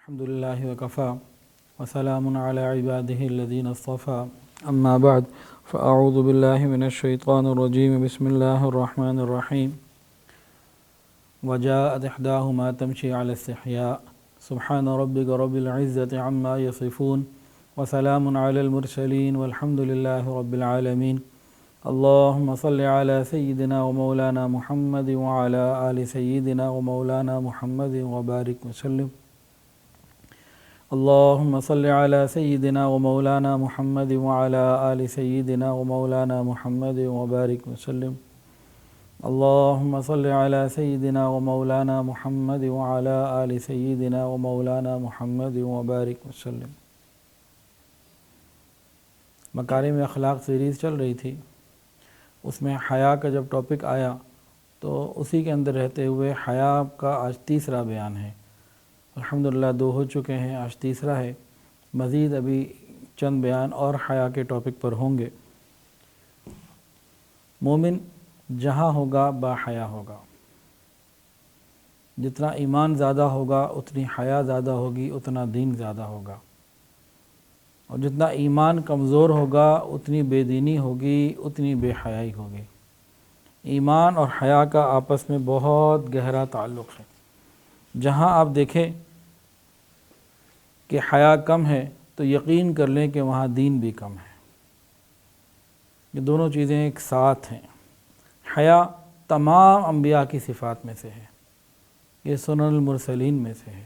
الحمدللہ وکفا وسلام علی عبادہ الذین اصطفى اما بعد فاعوذ باللہ من الشیطان الرجیم بسم اللہ الرحمن الرحیم وجاءت احداہما تمشی علی استحیاء سبحان ربک رب العزة عما یصفون وسلام علی المرسلین والحمد للہ رب العالمین اللہم صل علی سیدنا ومولانا محمد وعلی آل سیدنا ومولانا محمد وبارک وسلم اللہم صل علی سیدنا ومولانا محمد وعلی آل سیدنا ومولانا محمد وبارک وسلم اللہم صل علی سیدنا ومولانا محمد وعلی آل سیدنا ومولانا محمد وبارک وسلم۔ مکارم اخلاق سیریز چل رہی تھی، اس میں حیا کا جب ٹاپک آیا تو اسی کے اندر رہتے ہوئے حیا کا آج تیسرا بیان ہے۔ الحمدللہ 2 ہو چکے ہیں، آج تیسرا ہے۔ مزید ابھی چند بیان اور حیا کے ٹاپک پر ہوں گے۔ مومن جہاں ہوگا با حیا ہوگا، جتنا ایمان زیادہ ہوگا اتنی حیا زیادہ ہوگی، اتنا دین زیادہ ہوگا، اور جتنا ایمان کمزور ہوگا اتنی بے دینی ہوگی، اتنی بے حیائی ہوگی۔ ایمان اور حیا کا آپس میں بہت گہرا تعلق ہے۔ جہاں آپ دیکھیں کہ حیا کم ہے تو یقین کر لیں کہ وہاں دین بھی کم ہے۔ یہ دونوں چیزیں ایک ساتھ ہیں۔ حیا تمام انبیاء کی صفات میں سے ہے، یہ سنن المرسلین میں سے ہے۔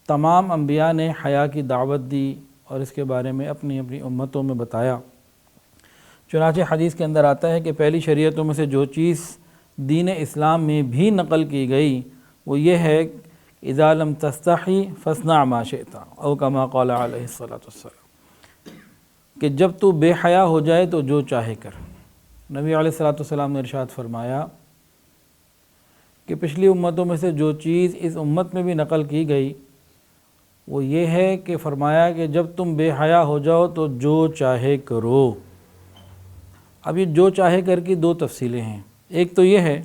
تمام انبیاء نے حیا کی دعوت دی اور اس کے بارے میں اپنی اپنی امتوں میں بتایا۔ چنانچہ حدیث کے اندر آتا ہے کہ پہلی شریعتوں میں سے جو چیز دین اسلام میں بھی نقل کی گئی وہ یہ ہے اذا لم تستحی فاصنع ما شئت او کما قال علیہ الصلوۃ والسلام، کہ جب تو بے حیا ہو جائے تو جو چاہے کر۔ نبی علیہ الصلوۃ والسلام نے ارشاد فرمایا کہ پچھلی امتوں میں سے جو چیز اس امت میں بھی نقل کی گئی وہ یہ ہے کہ فرمایا کہ جب تم بے حیا ہو جاؤ تو جو چاہے کرو۔ اب یہ جو چاہے کر کی 2 تفصیلیں ہیں۔ ایک تو یہ ہے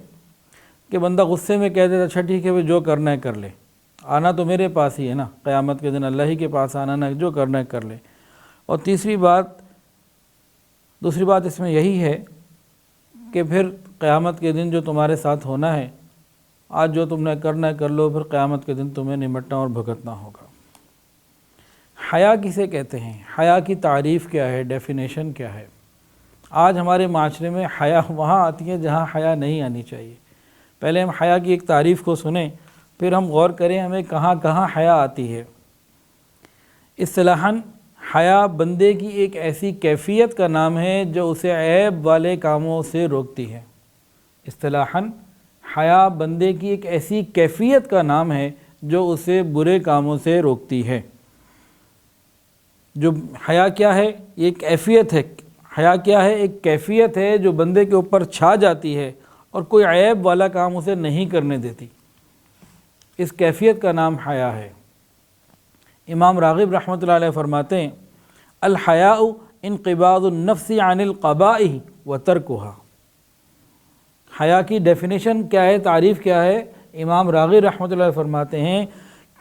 کہ بندہ غصے میں کہہ دیتا اچھا ٹھیک ہے وہ جو کرنا ہے کر لے، آنا تو میرے پاس ہی ہے نا، قیامت کے دن اللہ ہی کے پاس آنا نا، جو کرنا ہے کر لے۔ اور دوسری بات اس میں یہی ہے کہ پھر قیامت کے دن جو تمہارے ساتھ ہونا ہے، آج جو تم نے کرنا ہے کر لو، پھر قیامت کے دن تمہیں نمٹنا اور بھگتنا ہوگا۔ حیا کسے کہتے ہیں؟ حیا کی تعریف کیا ہے، ڈیفینیشن کیا ہے؟ آج ہمارے معاشرے میں حیا وہاں آتی ہے جہاں حیا نہیں آنی چاہیے۔ پہلے ہم حیا کی ایک تعریف کو سنیں، پھر ہم غور کریں ہمیں کہاں کہاں حیا آتی ہے۔ اصطلاحاً حیا بندے کی ایک ایسی کیفیت کا نام ہے جو اسے عیب والے کاموں سے روکتی ہے۔ اصطلاحاً حیا بندے کی ایک ایسی کیفیت کا نام ہے جو اسے برے کاموں سے روکتی ہے۔ جو حیا کیا ہے؟ یہ ایک کیفیت ہے۔ حیا کیا ہے؟ ایک کیفیت ہے جو بندے کے اوپر چھا جاتی ہے اور کوئی عیب والا کام اسے نہیں کرنے دیتی۔ اس کیفیت کا نام حیا ہے۔ امام راغب رحمۃ اللہ علیہ فرماتے ہیں الحیاء انقباض النفس عن القبائح وترکها۔ حیا کی ڈیفینیشن کیا ہے، تعریف کیا ہے؟ امام راغب رحمۃ اللہ علیہ فرماتے ہیں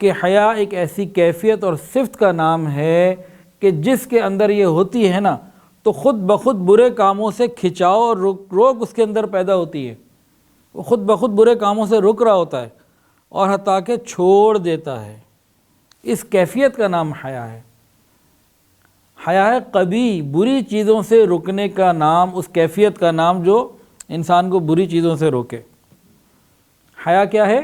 کہ حیا ایک ایسی کیفیت اور صفت کا نام ہے کہ جس کے اندر یہ ہوتی ہے نا تو خود بخود برے کاموں سے کھچاؤ اور روک اس کے اندر پیدا ہوتی ہے۔ وہ خود بخود برے کاموں سے رک رہا ہوتا ہے اور حتیٰ کہ چھوڑ دیتا ہے۔ اس کیفیت کا نام حیا ہے۔ حیا ہے قبیح، بری چیزوں سے رکنے کا نام، اس کیفیت کا نام جو انسان کو بری چیزوں سے روکے۔ حیا کیا ہے؟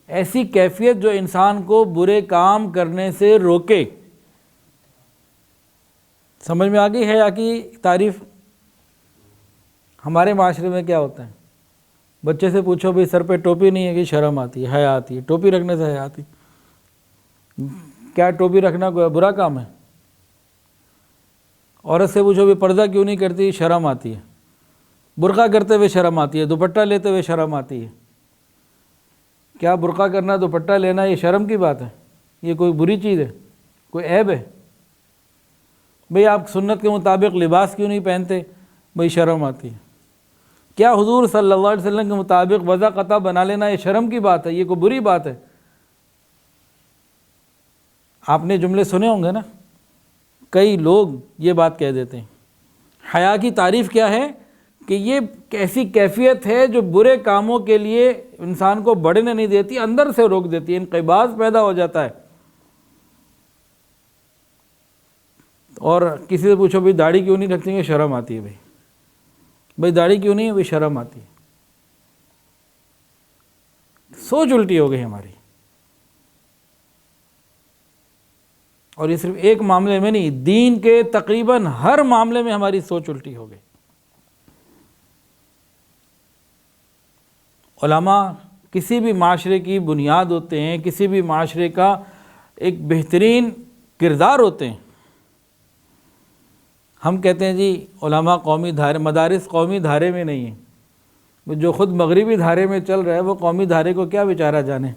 ایسی کیفیت جو انسان کو برے کام کرنے سے روکے۔ سمجھ میں آ گئی حیا کی تعریف؟ ہمارے معاشرے میں کیا ہوتا ہے؟ بچے سے پوچھو بھئی سر پہ ٹوپی نہیں ہے کہ شرم آتی ہے، حیا آتی ہے؟ ٹوپی رکھنے سے حیا آتی؟ کیا ٹوپی رکھنا کوئی برا کام ہے؟ عورت سے پوچھو بھی پردہ کیوں نہیں کرتی؟ شرم آتی ہے۔ برقع کرتے ہوئے شرم آتی ہے، دوپٹہ لیتے ہوئے شرم آتی ہے۔ کیا برقع کرنا، دوپٹہ لینا یہ شرم کی بات ہے؟ یہ کوئی بری چیز ہے؟ کوئی عیب ہے؟ بھئی آپ سنت کے مطابق لباس کیوں نہیں پہنتے؟ بھئی شرم آتی ہے۔ کیا حضور صلی اللہ علیہ وسلم کے مطابق وضع قطع بنا لینا یہ شرم کی بات ہے؟ یہ کوئی بری بات ہے؟ آپ نے جملے سنے ہوں گے نا، کئی لوگ یہ بات کہہ دیتے ہیں۔ حیا کی تعریف کیا ہے؟ کہ یہ ایسی کیفیت ہے جو برے کاموں کے لیے انسان کو بڑھنے نہیں دیتی، اندر سے روک دیتی ہے، انقباض پیدا ہو جاتا ہے۔ اور کسی سے پوچھو بھئی داڑھی کیوں نہیں رکھتے ہیں؟ شرم آتی ہے۔ بھئی داڑھی کیوں نہیں ہے؟ بھئی شرم آتی ہے۔ سوچ الٹی ہو گئی ہماری، اور یہ صرف ایک معاملے میں نہیں، دین کے تقریباً ہر معاملے میں ہماری سوچ الٹی ہو گئی۔ علماء کسی بھی معاشرے کی بنیاد ہوتے ہیں، کسی بھی معاشرے کا ایک بہترین کردار ہوتے ہیں۔ ہم کہتے ہیں جی علماء قومی دھارے، مدارس قومی دھارے میں نہیں ہیں، جو خود مغربی دھارے میں چل رہا ہے وہ قومی دھارے کو کیا بیچارہ جانے۔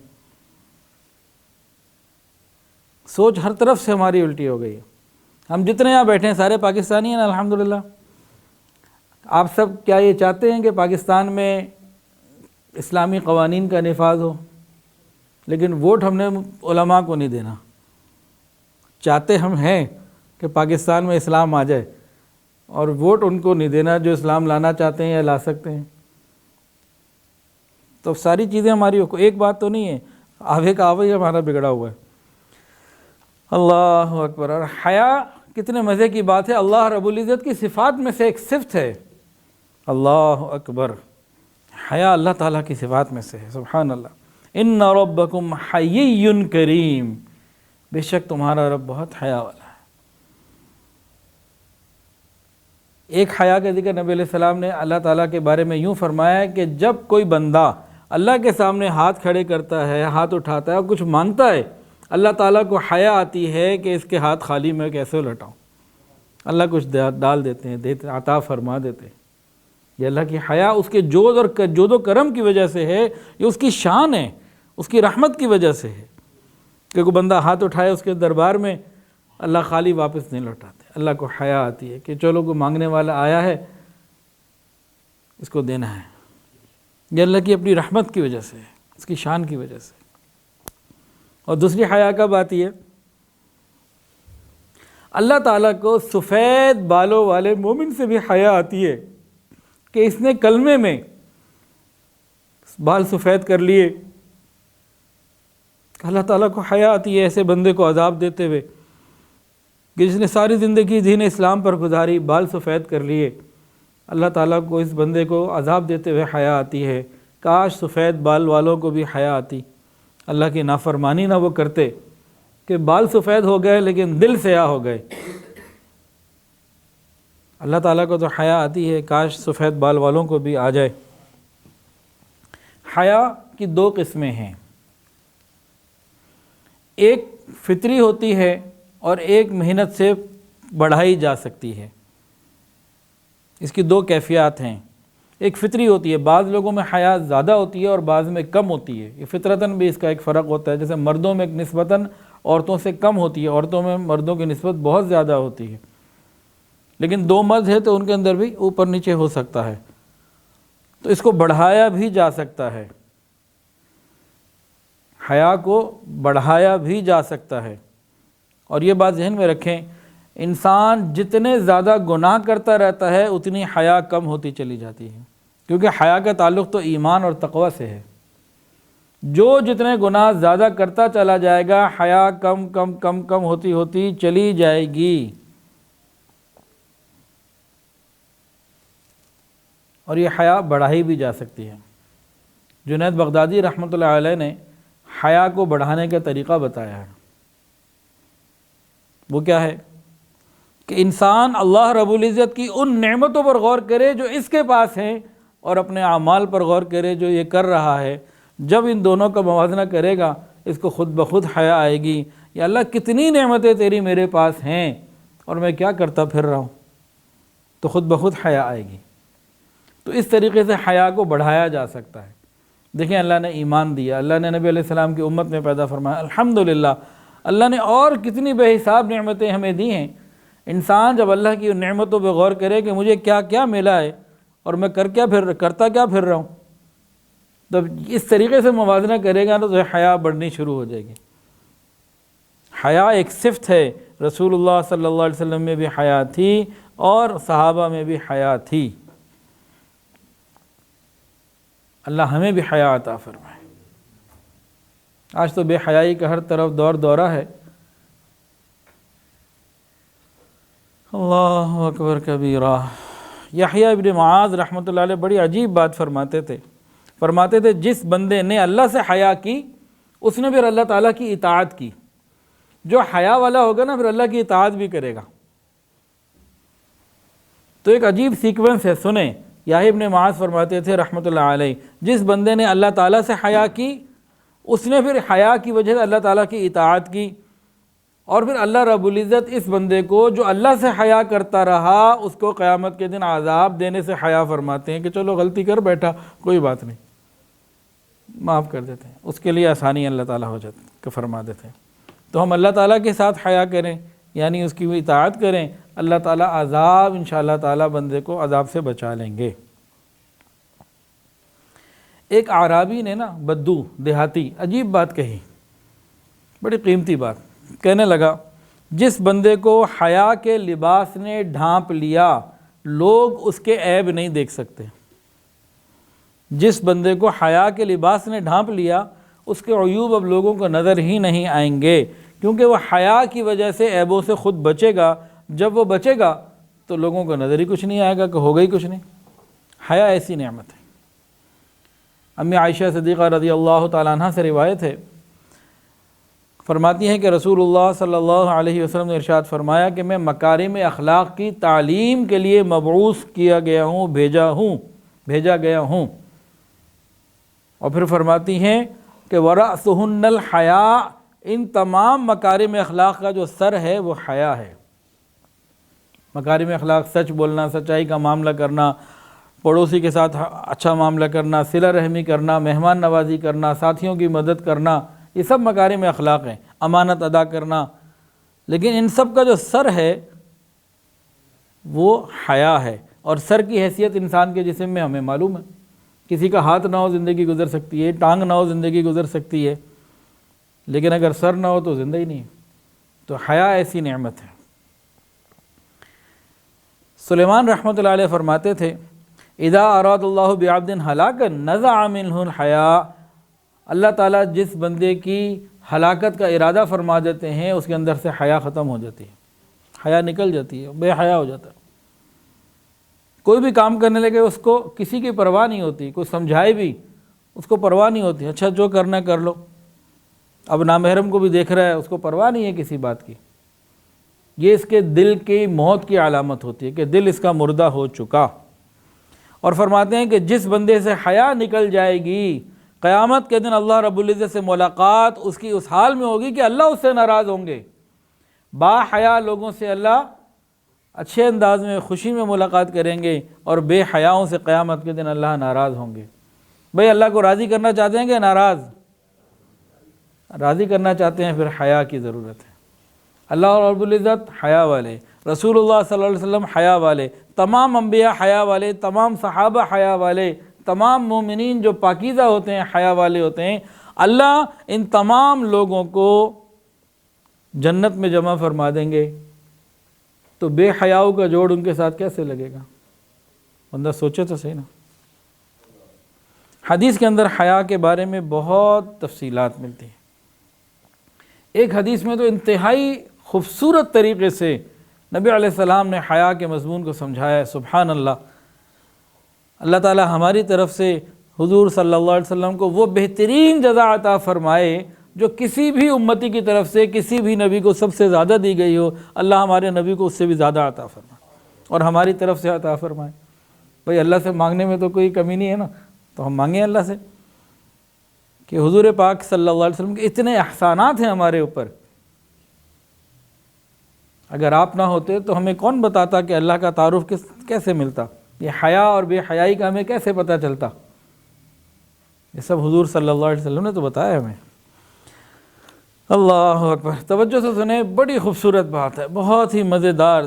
سوچ ہر طرف سے ہماری الٹی ہو گئی ہے۔ ہم جتنے یہاں بیٹھے ہیں سارے پاکستانی ہیں نا الحمدللہ۔ آپ سب کیا یہ چاہتے ہیں کہ پاکستان میں اسلامی قوانین کا نفاذ ہو؟ لیکن ووٹ ہم نے علماء کو نہیں دینا۔ چاہتے ہم ہیں کہ پاکستان میں اسلام آ جائے، اور ووٹ ان کو نہیں دینا جو اسلام لانا چاہتے ہیں یا لا سکتے ہیں۔ تو ساری چیزیں ہماری ایک بات تو نہیں ہے، آوے کا آوے ہی ہمارا بگڑا ہوا ہے۔ اللہ اکبر۔ اور حیا کتنے مزے کی بات ہے، اللہ رب العزت کی صفات میں سے ایک صفت ہے۔ اللہ اکبر، حیا اللہ تعالیٰ کی صفات میں سے ہے، سبحان اللہ۔ ان ربکم حیی کریم، بے شک تمہارا رب بہت حیا والا ہے۔ ایک حیا کا ذکر نبی علیہ السلام نے اللہ تعالیٰ کے بارے میں یوں فرمایا کہ جب کوئی بندہ اللہ کے سامنے ہاتھ کھڑے کرتا ہے، ہاتھ اٹھاتا ہے اور کچھ مانگتا ہے، اللہ تعالیٰ کو حیا آتی ہے کہ اس کے ہاتھ خالی میں کیسے لٹاؤں۔ اللہ کچھ ڈال دیتے ہیں، عطا فرما دیتے ہیں۔ یہ اللہ کی حیا اس کے جود و کرم کی وجہ سے ہے، یہ اس کی شان ہے، اس کی رحمت کی وجہ سے ہے کہ کوئی بندہ ہاتھ اٹھائے اس کے دربار میں، اللہ خالی واپس نہیں لوٹاتے۔ اللہ کو حیا آتی ہے کہ چلو کوئی مانگنے والا آیا ہے، اس کو دینا ہے۔ یہ اللہ کی اپنی رحمت کی وجہ سے ہے، اس کی شان کی وجہ سے۔ اور دوسری حیا کب آتی ہے؟ اللہ تعالیٰ کو سفید بالوں والے مومن سے بھی حیا آتی ہے کہ اس نے کلمے میں بال سفید کر لیے۔ اللہ تعالیٰ کو حیا آتی ہے ایسے بندے کو عذاب دیتے ہوئے کہ جس نے ساری زندگی دین اسلام پر گزاری، بال سفید کر لیے۔ اللہ تعالیٰ کو اس بندے کو عذاب دیتے ہوئے حیا آتی ہے۔ کاش سفید بال والوں کو بھی حیا آتی، اللہ کی نافرمانی نہ وہ کرتے کہ بال سفید ہو گئے لیکن دل سیاہ ہو گئے۔ اللہ تعالیٰ کو تو حیا آتی ہے، کاش سفید بال والوں کو بھی آ جائے۔ حیا کی دو قسمیں ہیں، ایک فطری ہوتی ہے اور ایک محنت سے بڑھائی جا سکتی ہے۔ اس کی دو کیفیات ہیں۔ ایک فطری ہوتی ہے، بعض لوگوں میں حیا زیادہ ہوتی ہے اور بعض میں کم ہوتی ہے۔ یہ فطرتاً بھی اس کا ایک فرق ہوتا ہے، جیسے مردوں میں نسبتاً عورتوں سے کم ہوتی ہے، عورتوں میں مردوں کی نسبت بہت زیادہ ہوتی ہے۔ لیکن دو مرد ہے تو ان کے اندر بھی اوپر نیچے ہو سکتا ہے، تو اس کو بڑھایا بھی جا سکتا ہے، حیا کو بڑھایا بھی جا سکتا ہے۔ اور یہ بات ذہن میں رکھیں، انسان جتنے زیادہ گناہ کرتا رہتا ہے اتنی حیا کم ہوتی چلی جاتی ہے، کیونکہ حیا کا تعلق تو ایمان اور تقوی سے ہے۔ جو جتنے گناہ زیادہ کرتا چلا جائے گا، حیا کم کم کم کم ہوتی ہوتی چلی جائے گی۔ اور یہ حیا بڑھائی بھی جا سکتی ہے۔ جنید بغدادی رحمۃ اللہ علیہ نے حیا کو بڑھانے کا طریقہ بتایا ہے۔ وہ کیا ہے کہ انسان اللہ رب العزت کی ان نعمتوں پر غور کرے جو اس کے پاس ہیں، اور اپنے اعمال پر غور کرے جو یہ کر رہا ہے۔ جب ان دونوں کا موازنہ کرے گا، اس کو خود بخود حیا آئے گی، یا اللہ کتنی نعمتیں تیری میرے پاس ہیں اور میں کیا کرتا پھر رہا ہوں، تو خود بخود حیا آئے گی۔ تو اس طریقے سے حیا کو بڑھایا جا سکتا ہے۔ دیکھیں اللہ نے ایمان دیا، اللہ نے نبی علیہ السلام کی امت میں پیدا فرمایا، الحمدللہ اللہ نے اور کتنی بے حساب نعمتیں ہمیں دی ہیں۔ انسان جب اللہ کی ان نعمتوں پہ غور کرے کہ مجھے کیا کیا ملا ہے اور میں کرتا کیا پھر رہا ہوں، تب اس طریقے سے موازنہ کرے گا تو حیا بڑھنی شروع ہو جائے گی۔ حیا ایک صفت ہے، رسول اللہ صلی اللہ علیہ وسلم میں بھی حیا تھی اور صحابہ میں بھی حیا تھی۔ اللہ ہمیں بھی حیا عطا فرمائے۔ آج تو بے حیائی کا ہر طرف دورہ ہے۔ اللہ اکبر کبیرہ۔ یحییٰ ابن معاذ رحمۃ اللہ علیہ بڑی عجیب بات فرماتے تھے جس بندے نے اللہ سے حیا کی اس نے پھر اللہ تعالیٰ کی اطاعت کی۔ جو حیا والا ہوگا نا پھر اللہ کی اطاعت بھی کرے گا۔ تو ایک عجیب سیکوینس ہے، سنیں۔ یحییٰ ابن معاذ فرماتے تھے رحمۃ اللہ علیہ، جس بندے نے اللہ تعالیٰ سے حیا کی اس نے پھر حیا کی وجہ سے اللہ تعالیٰ کی اطاعت کی، اور پھر اللہ رب العزت اس بندے کو جو اللہ سے حیا کرتا رہا اس کو قیامت کے دن عذاب دینے سے حیا فرماتے ہیں کہ چلو غلطی کر بیٹھا کوئی بات نہیں، معاف کر دیتے ہیں، اس کے لیے آسانی اللہ تعالیٰ ہو جاتی فرما دیتے ہیں۔ تو ہم اللہ تعالیٰ کے ساتھ حیا کریں، یعنی اس کی اطاعت کریں، اللہ تعالیٰ عذاب انشاءاللہ تعالیٰ بندے کو عذاب سے بچا لیں گے۔ ایک اعرابی نے نا بدو دیہاتی عجیب بات کہی، بڑی قیمتی بات، کہنے لگا جس بندے کو حیا کے لباس نے ڈھانپ لیا لوگ اس کے عیب نہیں دیکھ سکتے۔ جس بندے کو حیا کے لباس نے ڈھانپ لیا اس کے عیوب اب لوگوں کو نظر ہی نہیں آئیں گے، کیونکہ وہ حیا کی وجہ سے عیبوں سے خود بچے گا۔ جب وہ بچے گا تو لوگوں کو نظر ہی کچھ نہیں آئے گا کہ ہوگا ہی کچھ نہیں۔ حیا ایسی نعمت ہے۔ امی عائشہ صدیقہ رضی اللہ تعالیٰ عنہ سے روایت ہے، فرماتی ہیں کہ رسول اللہ صلی اللہ علیہ وسلم نے ارشاد فرمایا کہ میں مکارم اخلاق کی تعلیم کے لیے مبعوث کیا گیا ہوں، بھیجا گیا ہوں۔ اور پھر فرماتی ہیں کہ وَرَأْسُهُنَّ الْحَيَاءُ، ان تمام مکارم اخلاق کا جو سر ہے وہ حیا ہے۔ مکارم اخلاق سچ بولنا، سچائی کا معاملہ کرنا، پڑوسی کے ساتھ اچھا معاملہ کرنا، صلہ رحمی کرنا، مہمان نوازی کرنا، ساتھیوں کی مدد کرنا، یہ سب مکارم اخلاق ہیں، امانت ادا کرنا۔ لیکن ان سب کا جو سر ہے وہ حیا ہے، اور سر کی حیثیت انسان کے جسم میں ہمیں معلوم ہے، کسی کا ہاتھ نہ ہو زندگی گزر سکتی ہے، ٹانگ نہ ہو زندگی گزر سکتی ہے، لیکن اگر سر نہ ہو تو زندگی نہیں ہے۔ تو حیا ایسی نعمت ہے۔ سلیمان رحمۃ اللہ علیہ فرماتے تھے اذا اراد اللہ بعبد ہلاکا نزع منہ الحیا، اللہ تعالیٰ جس بندے کی ہلاکت کا ارادہ فرما دیتے ہیں اس کے اندر سے حیا ختم ہو جاتی ہے، حیا نکل جاتی ہے، بے حیا ہو جاتا ہے۔ کوئی بھی کام کرنے لگے اس کو کسی کی پرواہ نہیں ہوتی، کوئی سمجھائے بھی اس کو پرواہ نہیں ہوتی، اچھا جو کرنا ہے کر لو۔ اب نامحرم کو بھی دیکھ رہا ہے، اس کو پرواہ نہیں ہے کسی بات کی۔ یہ اس کے دل کی موت کی علامت ہوتی ہے کہ دل اس کا مردہ ہو چکا۔ اور فرماتے ہیں کہ جس بندے سے حیا نکل جائے گی قیامت کے دن اللہ رب العزت سے ملاقات اس کی اس حال میں ہوگی کہ اللہ اس سے ناراض ہوں گے۔ با حیا لوگوں سے اللہ اچھے انداز میں خوشی میں ملاقات کریں گے، اور بے حیاؤں سے قیامت کے دن اللہ ناراض ہوں گے۔ بھئی اللہ کو راضی کرنا چاہتے ہیں کہ ناراض؟ راضی کرنا چاہتے ہیں، پھر حیا کی ضرورت ہے۔ اللہ رب العزت حیا والے، رسول اللہ صلی اللہ علیہ وسلم حیا والے، تمام انبیاء حیا والے، تمام صحابہ حیا والے، تمام مومنین جو پاکیزہ ہوتے ہیں حیا والے ہوتے ہیں۔ اللہ ان تمام لوگوں کو جنت میں جمع فرما دیں گے، تو بے حیاؤں کا جوڑ ان کے ساتھ کیسے لگے گا؟ بندہ سوچے تو صحیح نا۔ حدیث کے اندر حیا کے بارے میں بہت تفصیلات ملتی ہیں۔ ایک حدیث میں تو انتہائی خوبصورت طریقے سے نبی علیہ السلام نے حیا کے مضمون کو سمجھایا ہے۔ سبحان اللہ۔ اللہ تعالی ہماری طرف سے حضور صلی اللہ علیہ وسلم کو وہ بہترین جزا عطا فرمائے جو کسی بھی امتی کی طرف سے کسی بھی نبی کو سب سے زیادہ دی گئی ہو۔ اللہ ہمارے نبی کو اس سے بھی زیادہ عطا فرمائے اور ہماری طرف سے عطا فرمائے۔ بھئی اللہ سے مانگنے میں تو کوئی کمی نہیں ہے نا، تو ہم مانگیں اللہ سے کہ حضور پاک صلی اللہ علیہ وسلم کے اتنے احسانات ہیں ہمارے اوپر، اگر آپ نہ ہوتے تو ہمیں کون بتاتا کہ اللہ کا تعارف کیسے ملتا، یہ حیا اور بے حیائی کا ہمیں کیسے پتہ چلتا؟ یہ سب حضور صلی اللہ علیہ وسلم نے تو بتایا ہمیں۔ اللہ اکبر۔ توجہ سے سنیں، بڑی خوبصورت بات ہے، بہت ہی مزیدار۔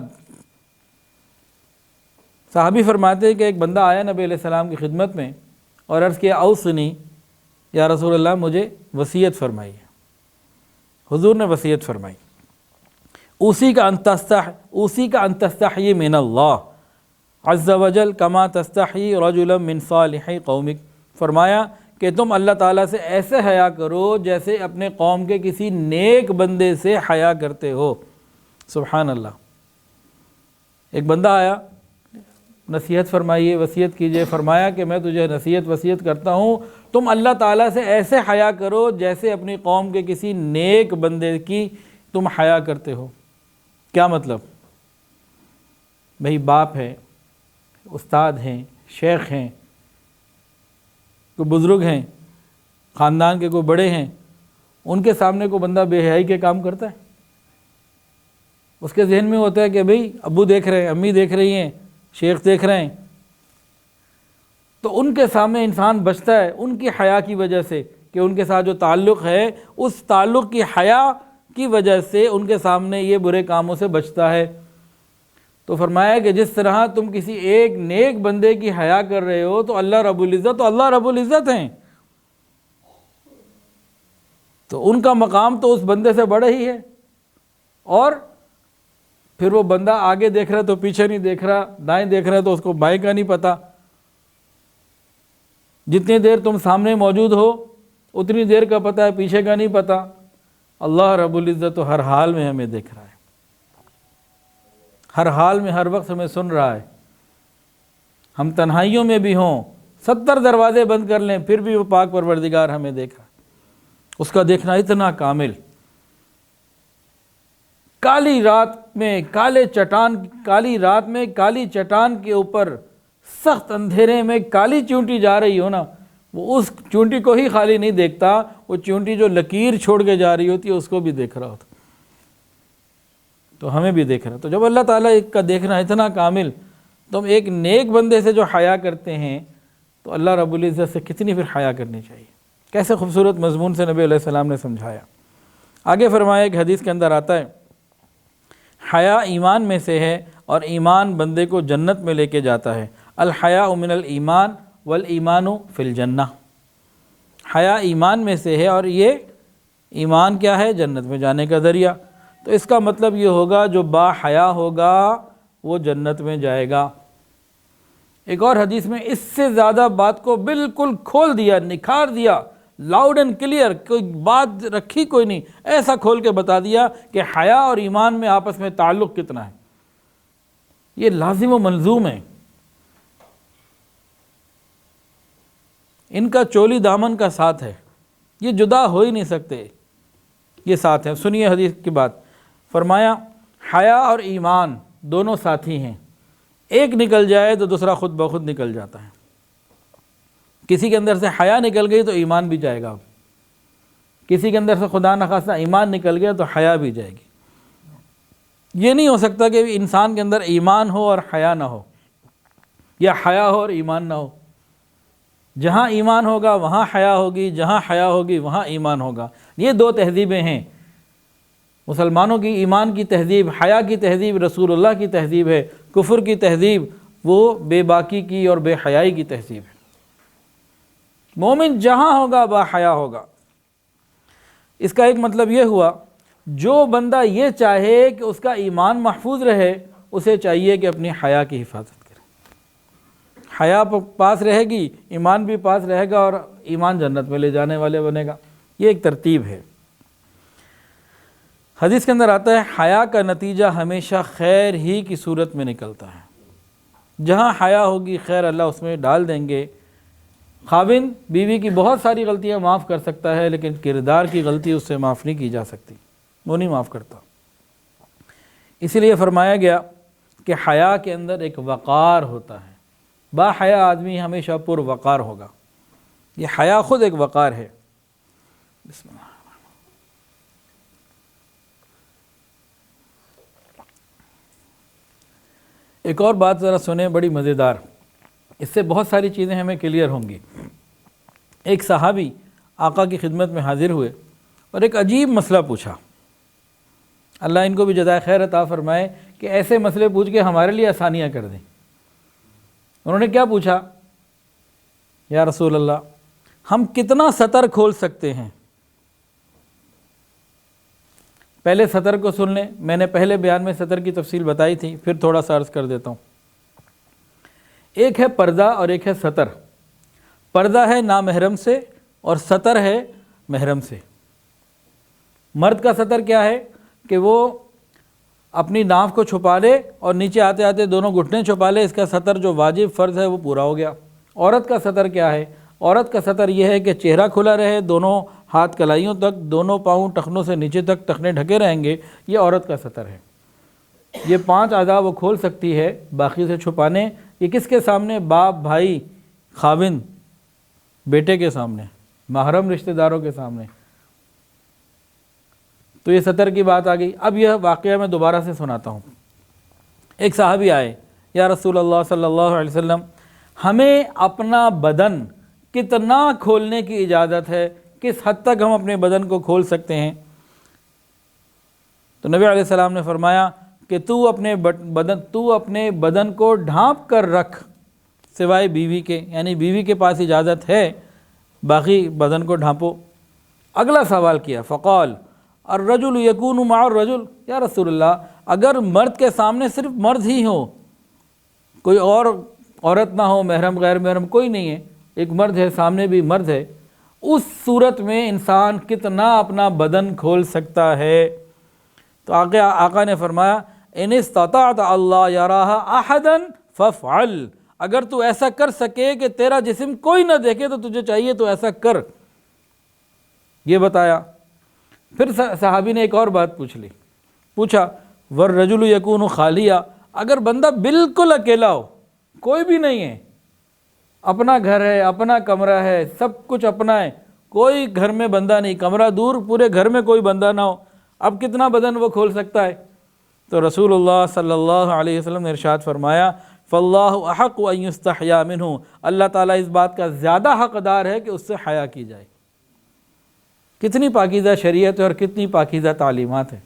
صحابی فرماتے ہیں کہ ایک بندہ آیا نبی علیہ السلام کی خدمت میں اور عرض کیا اوصنی یا رسول اللہ، مجھے وصیت فرمائیے۔ حضور نے وصیت فرمائی۔ اسی کا ان تستحی من اللہ عز وجل کما تستحی رجلا من صالح قومک، فرمایا کہ تم اللہ تعالیٰ سے ایسے حیا کرو جیسے اپنے قوم کے کسی نیک بندے سے حیا کرتے ہو۔ سبحان اللہ۔ ایک بندہ آیا، نصیحت فرمائیے، وصیت کیجئے، فرمایا کہ میں تجھے نصیحت وصیت کرتا ہوں تم اللہ تعالیٰ سے ایسے حیا کرو جیسے اپنی قوم کے کسی نیک بندے کی تم حیا کرتے ہو۔ کیا مطلب؟ بھئی باپ ہے، استاد ہیں، شیخ ہیں، کوئی بزرگ ہیں، خاندان کے کوئی بڑے ہیں، ان کے سامنے کوئی بندہ بے حیائی کے کام کرتا ہے، اس کے ذہن میں ہوتا ہے کہ بھئی ابو دیکھ رہے ہیں، امی دیکھ رہی ہیں، شیخ دیکھ رہے ہیں، تو ان کے سامنے انسان بچتا ہے ان کی حیا کی وجہ سے، کہ ان کے ساتھ جو تعلق ہے اس تعلق کی حیا کی وجہ سے ان کے سامنے یہ برے کاموں سے بچتا ہے۔ تو فرمایا کہ جس طرح تم کسی ایک نیک بندے کی حیا کر رہے ہو تو اللہ رب العزت ہیں، تو ان کا مقام تو اس بندے سے بڑا ہی ہے، اور پھر وہ بندہ آگے دیکھ رہا ہے تو پیچھے نہیں دیکھ رہا، دائیں دیکھ رہا ہے تو اس کو بائیں کا نہیں پتہ، جتنی دیر تم سامنے موجود ہو اتنی دیر کا پتہ ہے، پیچھے کا نہیں پتہ۔ اللہ رب العزت تو ہر حال میں ہمیں دیکھ رہا ہے، ہر حال میں ہر وقت ہمیں سن رہا ہے، ہم تنہائیوں میں بھی ہوں، 70 دروازے بند کر لیں پھر بھی وہ پاک پروردگار ہمیں دیکھ رہا ہے۔ اس کا دیکھنا اتنا کامل، کالی رات میں کالی چٹان کے اوپر سخت اندھیرے میں کالی چونٹی جا رہی ہو نا، وہ اس چونٹی کو ہی خالی نہیں دیکھتا، وہ چونٹی جو لکیر چھوڑ کے جا رہی ہوتی ہے اس کو بھی دیکھ رہا ہوتا، تو ہمیں بھی دیکھ رہا۔ تو جب اللہ تعالیٰ کا دیکھنا اتنا کامل، تو ہم ایک نیک بندے سے جو حیا کرتے ہیں تو اللہ رب العزت سے کتنی پھر حیا کرنی چاہیے۔ کیسے خوبصورت مضمون سے نبی علیہ السلام نے سمجھایا۔ آگے فرمایا ایک حدیث کے اندر آتا ہے، حیا ایمان میں سے ہے اور ایمان بندے کو جنت میں لے کے جاتا ہے۔ الحیاء من الایمان والایمان فی الجنہ، حیا ایمان میں سے ہے اور یہ ایمان کیا ہے؟ جنت میں جانے کا ذریعہ۔ تو اس کا مطلب یہ ہوگا جو با حیا ہوگا وہ جنت میں جائے گا۔ ایک اور حدیث میں اس سے زیادہ بات کو بالکل کھول دیا، نکھار دیا، لاؤڈ اینڈ کلیئر، کوئی بات رکھی کوئی نہیں، ایسا کھول کے بتا دیا کہ حیا اور ایمان میں آپس میں تعلق کتنا ہے۔ یہ لازم و ملزوم ہے، ان کا چولی دامن کا ساتھ ہے، یہ جدا ہو ہی نہیں سکتے، یہ ساتھ ہیں۔ سنیے حدیث کی بات، فرمایا حیا اور ایمان دونوں ساتھی ہیں، ایک نکل جائے تو دوسرا خود بخود نکل جاتا ہے۔ کسی کے اندر سے حیا نکل گئی تو ایمان بھی جائے گا، کسی کے اندر سے خدا نخواستہ ایمان نکل گیا تو حیا بھی جائے گی۔ یہ نہیں ہو سکتا کہ انسان کے اندر ایمان ہو اور حیا نہ ہو، یا حیا ہو اور ایمان نہ ہو۔ جہاں ایمان ہوگا وہاں حیا ہوگی، جہاں حیا ہوگی وہاں ایمان ہوگا۔ یہ دو تہذیبیں ہیں، مسلمانوں کی ایمان کی تہذیب، حیا کی تہذیب رسول اللہ کی تہذیب ہے، کفر کی تہذیب وہ بے باکی کی اور بے حیائی کی تہذیب ہے۔ مومن جہاں ہوگا با حیا ہوگا۔ اس کا ایک مطلب یہ ہوا، جو بندہ یہ چاہے کہ اس کا ایمان محفوظ رہے، اسے چاہیے کہ اپنی حیا کی حفاظت کرے۔ حیا پاس رہے گی، ایمان بھی پاس رہے گا، اور ایمان جنت میں لے جانے والے بنے گا۔ یہ ایک ترتیب ہے۔ حدیث کے اندر آتا ہے حیا کا نتیجہ ہمیشہ خیر ہی کی صورت میں نکلتا ہے۔ جہاں حیا ہوگی خیر اللہ اس میں ڈال دیں گے۔ خاوند بیوی کی بہت ساری غلطیاں معاف کر سکتا ہے، لیکن کردار کی غلطی اس سے معاف نہیں کی جا سکتی، وہ نہیں معاف کرتا۔ اسی لیے فرمایا گیا کہ حیا کے اندر ایک وقار ہوتا ہے، با حیا آدمی ہمیشہ پر وقار ہوگا۔ یہ حیا خود ایک وقار ہے۔ بسم اللہ۔ ایک اور بات ذرا سنیں، بڑی مزیدار، اس سے بہت ساری چیزیں ہمیں کلیئر ہوں گی۔ ایک صحابی آقا کی خدمت میں حاضر ہوئے اور ایک عجیب مسئلہ پوچھا۔ اللہ ان کو بھی جزائے خیر عطا فرمائے کہ ایسے مسئلے پوچھ کے ہمارے لیے آسانیاں کر دیں۔ انہوں نے کیا پوچھا؟ یا رسول اللہ، ہم کتنا سطر کھول سکتے ہیں؟ پہلے سطر کو سن لیں، میں نے پہلے بیان میں سطر کی تفصیل بتائی تھی، پھر تھوڑا سا عرض کر دیتا ہوں۔ ایک ہے پردہ اور ایک ہے سطر۔ پردہ ہے نامحرم سے اور سطر ہے محرم سے۔ مرد کا سطر کیا ہے کہ وہ اپنی ناف کو چھپا لے اور نیچے آتے آتے دونوں گھٹنے چھپا لے، اس کا سطر جو واجب فرض ہے وہ پورا ہو گیا۔ عورت کا سطر کیا ہے؟ عورت کا سطر یہ ہے کہ چہرہ کھلا رہے، دونوں ہاتھ کلائیوں تک، دونوں پاؤں ٹخنوں سے نیچے تک ٹخنے ڈھکے رہیں گے، یہ عورت کا سطر ہے۔ یہ 5 اعضاء وہ کھول سکتی ہے باقی سے چھپانے۔ یہ کس کے سامنے؟ باپ، بھائی، خاوند، بیٹے کے سامنے، محرم رشتہ داروں کے سامنے۔ تو یہ سطر کی بات آ گئی۔ اب یہ واقعہ میں دوبارہ سے سناتا ہوں۔ ایک صحابی آئے، یا رسول اللہ صلی اللہ علیہ وسلم، ہمیں اپنا بدن کتنا کھولنے کی اجازت ہے، کس حد تک ہم اپنے بدن کو کھول سکتے ہیں؟ تو نبی علیہ السلام نے فرمایا کہ تو اپنے بدن کو ڈھانپ کر رکھ، سوائے بیوی کے، یعنی بیوی کے پاس اجازت ہے، باقی بدن کو ڈھانپو۔ اگلا سوال کیا، فقال الرجل یکون مع الرجل، یا رسول اللہ اگر مرد کے سامنے صرف مرد ہی ہو، کوئی اور عورت نہ ہو، محرم غیر محرم کوئی نہیں ہے، ایک مرد ہے سامنے بھی مرد ہے، اس صورت میں انسان کتنا اپنا بدن کھول سکتا ہے؟ تو آقا نے فرمایا ان استطعت اللہ یراہ احدا فافعل، اگر تو ایسا کر سکے کہ تیرا جسم کوئی نہ دیکھے تو تجھے چاہیے تو ایسا کر۔ یہ بتایا۔ پھر صحابی نے ایک اور بات پوچھا والرجل یکون خالیہ، اگر بندہ بالکل اکیلا ہو، کوئی بھی نہیں ہے، اپنا گھر ہے، اپنا کمرہ ہے، سب کچھ اپنا ہے، کوئی گھر میں بندہ نہیں، کمرہ دور، پورے گھر میں کوئی بندہ نہ ہو، اب کتنا بدن وہ کھول سکتا ہے؟ تو رسول اللہ صلی اللہ علیہ وسلم نے ارشاد فرمایا فاللہ احق ان یستحیا منہ، اللہ تعالیٰ اس بات کا زیادہ حقدار ہے کہ اس سے حیا کی جائے۔ کتنی پاکیزہ شریعت ہے اور کتنی پاکیزہ تعلیمات ہیں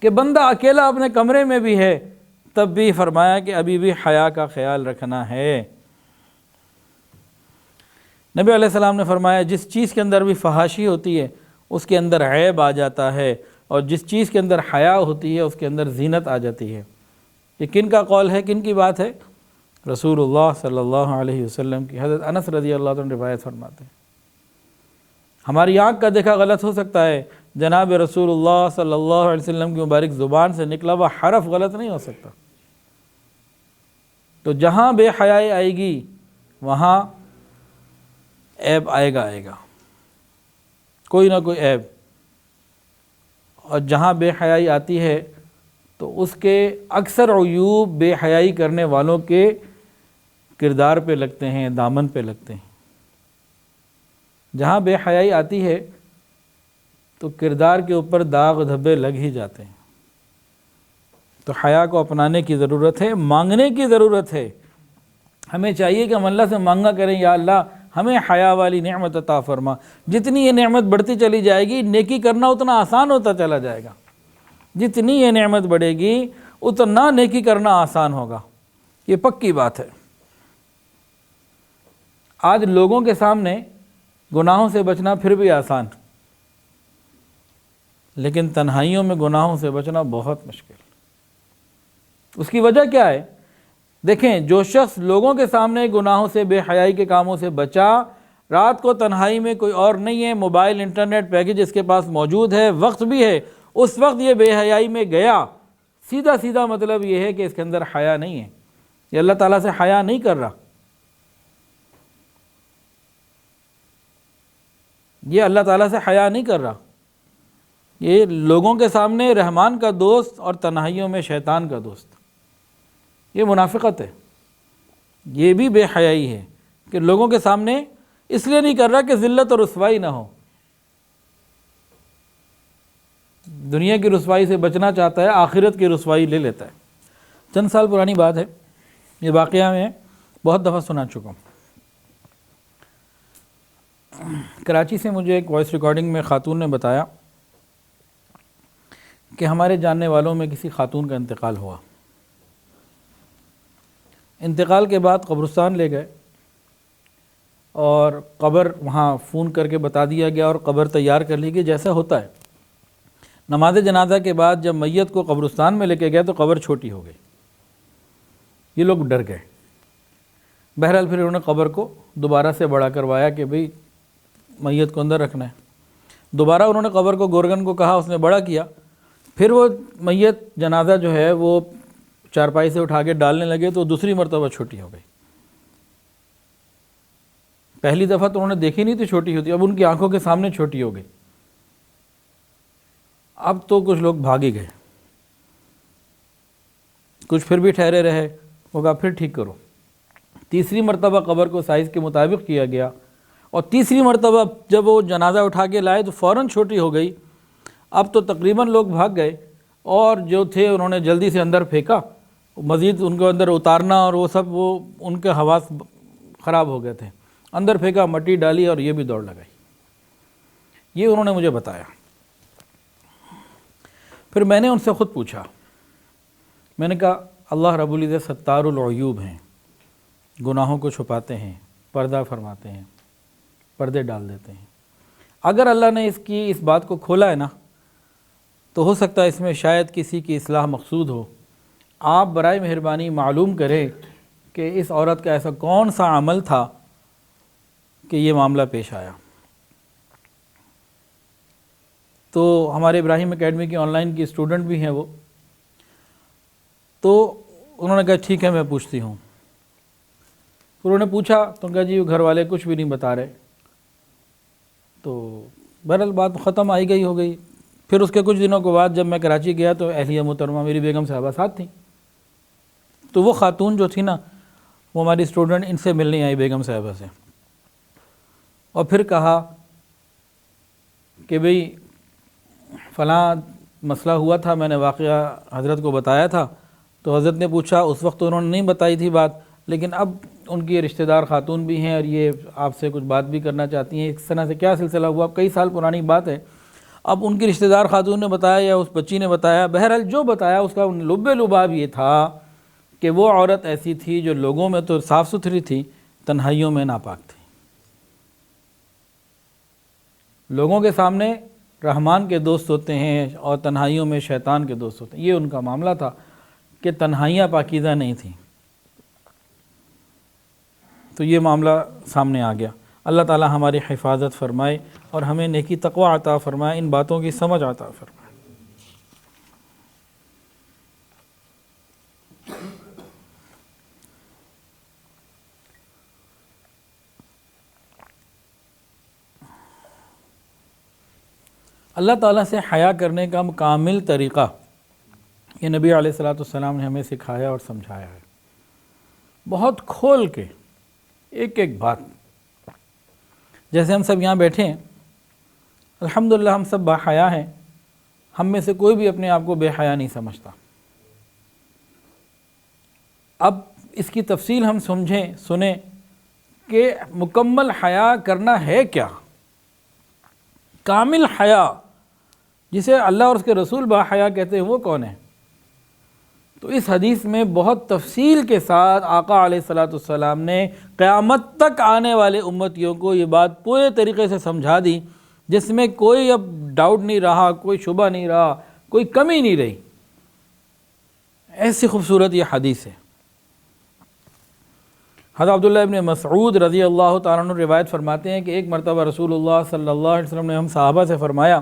کہ بندہ اکیلا اپنے کمرے میں بھی ہے تب بھی فرمایا کہ ابھی بھی حیا کا خیال رکھنا ہے۔ نبی علیہ السلام نے فرمایا جس چیز کے اندر بھی فحاشی ہوتی ہے اس کے اندر عیب آ جاتا ہے، اور جس چیز کے اندر حیا ہوتی ہے اس کے اندر زینت آ جاتی ہے۔ یہ کن کا قول ہے، کن کی بات ہے؟ رسول اللہ صلی اللہ علیہ وسلم کی۔ حضرت انس رضی اللہ عنہ روایت فرماتے ہیں ہماری آنکھ کا دیکھا غلط ہو سکتا ہے، جناب رسول اللہ صلی اللہ علیہ وسلم کی مبارک زبان سے نکلا ہوا حرف غلط نہیں ہو سکتا۔ تو جہاں بے حیائی آئے گی وہاں عیب آئے گا، کوئی نہ کوئی عیب، اور جہاں بے حیائی آتی ہے تو اس کے اکثر عیوب بے حیائی کرنے والوں کے کردار پہ لگتے ہیں، دامن پہ لگتے ہیں۔ جہاں بے حیائی آتی ہے تو کردار کے اوپر داغ دھبے لگ ہی جاتے ہیں۔ تو حیا کو اپنانے کی ضرورت ہے، مانگنے کی ضرورت ہے۔ ہمیں چاہیے کہ ہم اللہ سے مانگا کریں، یا اللہ ہمیں حیا والی نعمت عطا فرما۔ جتنی یہ نعمت بڑھتی چلی جائے گی نیکی کرنا اتنا آسان ہوتا چلا جائے گا، جتنی یہ نعمت بڑھے گی اتنا نیکی کرنا آسان ہوگا، یہ پکی بات ہے۔ آج لوگوں کے سامنے گناہوں سے بچنا پھر بھی آسان، لیکن تنہائیوں میں گناہوں سے بچنا بہت مشکل۔ اس کی وجہ کیا ہے؟ دیکھیں، جو شخص لوگوں کے سامنے گناہوں سے، بے حیائی کے کاموں سے بچا، رات کو تنہائی میں کوئی اور نہیں ہے، موبائل انٹرنیٹ پیکج اس کے پاس موجود ہے، وقت بھی ہے، اس وقت یہ بے حیائی میں گیا، سیدھا مطلب یہ ہے کہ اس کے اندر حیا نہیں ہے، یہ اللہ تعالیٰ سے حیا نہیں کر رہا، یہ اللہ تعالیٰ سے حیا نہیں کر رہا، یہ لوگوں کے سامنے رحمان کا دوست اور تنہائیوں میں شیطان کا دوست، یہ منافقت ہے، یہ بھی بے حیائی ہے کہ لوگوں کے سامنے اس لیے نہیں کر رہا کہ ذلت اور رسوائی نہ ہو، دنیا کی رسوائی سے بچنا چاہتا ہے، آخرت کی رسوائی لے لیتا ہے۔ چند سال پرانی بات ہے، یہ واقعہ میں بہت دفعہ سنا چکا ہوں۔ کراچی سے مجھے ایک وائس ریکارڈنگ میں خاتون نے بتایا کہ ہمارے جاننے والوں میں کسی خاتون کا انتقال ہوا، انتقال کے بعد قبرستان لے گئے، اور قبر وہاں فون کر کے بتا دیا گیا اور قبر تیار کر لی گئی جیسا ہوتا ہے۔ نماز جنازہ کے بعد جب میت کو قبرستان میں لے کے گئے تو قبر چھوٹی ہو گئی، یہ لوگ ڈر گئے۔ بہرحال پھر انہوں نے قبر کو دوبارہ سے بڑا کروایا کہ بھئی میت کو اندر رکھنا ہے۔ دوبارہ انہوں نے قبر کو گورگن کو کہا، اس نے بڑا کیا۔ پھر وہ میت جنازہ جو ہے وہ چارپائی سے اٹھا کے ڈالنے لگے تو دوسری مرتبہ چھوٹی ہو گئی۔ پہلی دفعہ تو انہوں نے دیکھی نہیں تھی چھوٹی ہوتی، اب ان کی آنکھوں کے سامنے چھوٹی ہو گئی۔ اب تو کچھ لوگ بھاگ ہی گئے، کچھ پھر بھی ٹھہرے رہے، وہ کہا پھر ٹھیک کرو۔ تیسری مرتبہ قبر کو سائز کے مطابق کیا گیا، اور تیسری مرتبہ جب وہ جنازہ اٹھا کے لائے تو فوراً چھوٹی ہو گئی۔ اب تو تقریباً لوگ بھاگ گئے، اور جو تھے انہوں نے جلدی سے اندر پھینکا، مزید ان کو اندر اتارنا اور وہ سب، وہ ان کے حواس خراب ہو گئے تھے۔ اندر پھینکا، مٹی ڈالی اور یہ بھی دوڑ لگائی۔ یہ انہوں نے مجھے بتایا۔ پھر میں نے ان سے خود پوچھا، میں نے کہا اللہ رب العزت ستار العیوب ہیں، گناہوں کو چھپاتے ہیں، پردہ فرماتے ہیں، پردے ڈال دیتے ہیں۔ اگر اللہ نے اس بات کو کھولا ہے نا، تو ہو سکتا ہے اس میں شاید کسی کی اصلاح مقصود ہو۔ آپ برائے مہربانی معلوم کریں کہ اس عورت کا ایسا کون سا عمل تھا کہ یہ معاملہ پیش آیا۔ تو ہمارے ابراہیم اکیڈمی کی آن لائن کی اسٹوڈنٹ بھی ہیں وہ، تو انہوں نے کہا ٹھیک ہے میں پوچھتی ہوں۔ پھر انہوں نے پوچھا تو کہا جی گھر والے کچھ بھی نہیں بتا رہے۔ تو بہرحال بات ختم، آئی گئی ہو گئی۔ پھر اس کے کچھ دنوں کے بعد جب میں کراچی گیا تو اہلیہ محترمہ میری بیگم صاحبہ ساتھ تھیں، تو وہ خاتون جو تھی نا، وہ ہماری اسٹوڈنٹ، ان سے ملنے آئی بیگم صاحبہ سے، اور پھر کہا کہ بھئی فلاں مسئلہ ہوا تھا، میں نے واقعہ حضرت کو بتایا تھا۔ تو حضرت نے پوچھا، اس وقت تو انہوں نے نہیں بتائی تھی بات، لیکن اب ان کی رشتہ دار خاتون بھی ہیں اور یہ آپ سے کچھ بات بھی کرنا چاہتی ہیں۔ اس طرح سے کیا سلسلہ ہوا، کئی سال پرانی بات ہے۔ اب ان کی رشتہ دار خاتون نے بتایا یا اس بچی نے بتایا، بہرحال جو بتایا اس کا لب لباب یہ تھا کہ وہ عورت ایسی تھی جو لوگوں میں تو صاف ستھری تھی، تنہائیوں میں ناپاک تھی۔ لوگوں کے سامنے رحمان کے دوست ہوتے ہیں اور تنہائیوں میں شیطان کے دوست ہوتے ہیں، یہ ان کا معاملہ تھا کہ تنہائیاں پاکیزہ نہیں تھیں۔ تو یہ معاملہ سامنے آ گیا۔ اللہ تعالی ہماری حفاظت فرمائے اور ہمیں نیکی تقوی عطا فرمائے، ان باتوں کی سمجھ عطا فرمائے۔ اللہ تعالیٰ سے حیا کرنے کا کامل طریقہ یہ نبی علیہ الصلوۃ والسلام نے ہمیں سکھایا اور سمجھایا ہے، بہت کھول کے ایک ایک بات۔ جیسے ہم سب یہاں بیٹھے ہیں، الحمدللہ ہم سب باحیا ہیں، ہم میں سے کوئی بھی اپنے آپ کو بے حیا نہیں سمجھتا۔ اب اس کی تفصیل ہم سنیں کہ مکمل حیا کرنا ہے کیا، کامل حیا جسے اللہ اور اس کے رسول باحیا کہتے ہیں، وہ کون ہے؟ تو اس حدیث میں بہت تفصیل کے ساتھ آقا علیہ الصلوۃ والسلام نے قیامت تک آنے والے امتیوں کو یہ بات پورے طریقے سے سمجھا دی، جس میں کوئی اب ڈاؤٹ نہیں رہا، کوئی شبہ نہیں رہا، کوئی کمی نہیں رہی۔ ایسی خوبصورت یہ حدیث ہے۔ حضرت عبداللہ ابن مسعود رضی اللہ تعالیٰ عنہ روایت فرماتے ہیں کہ ایک مرتبہ رسول اللہ صلی اللہ علیہ وسلم نے ہم صحابہ سے فرمایا،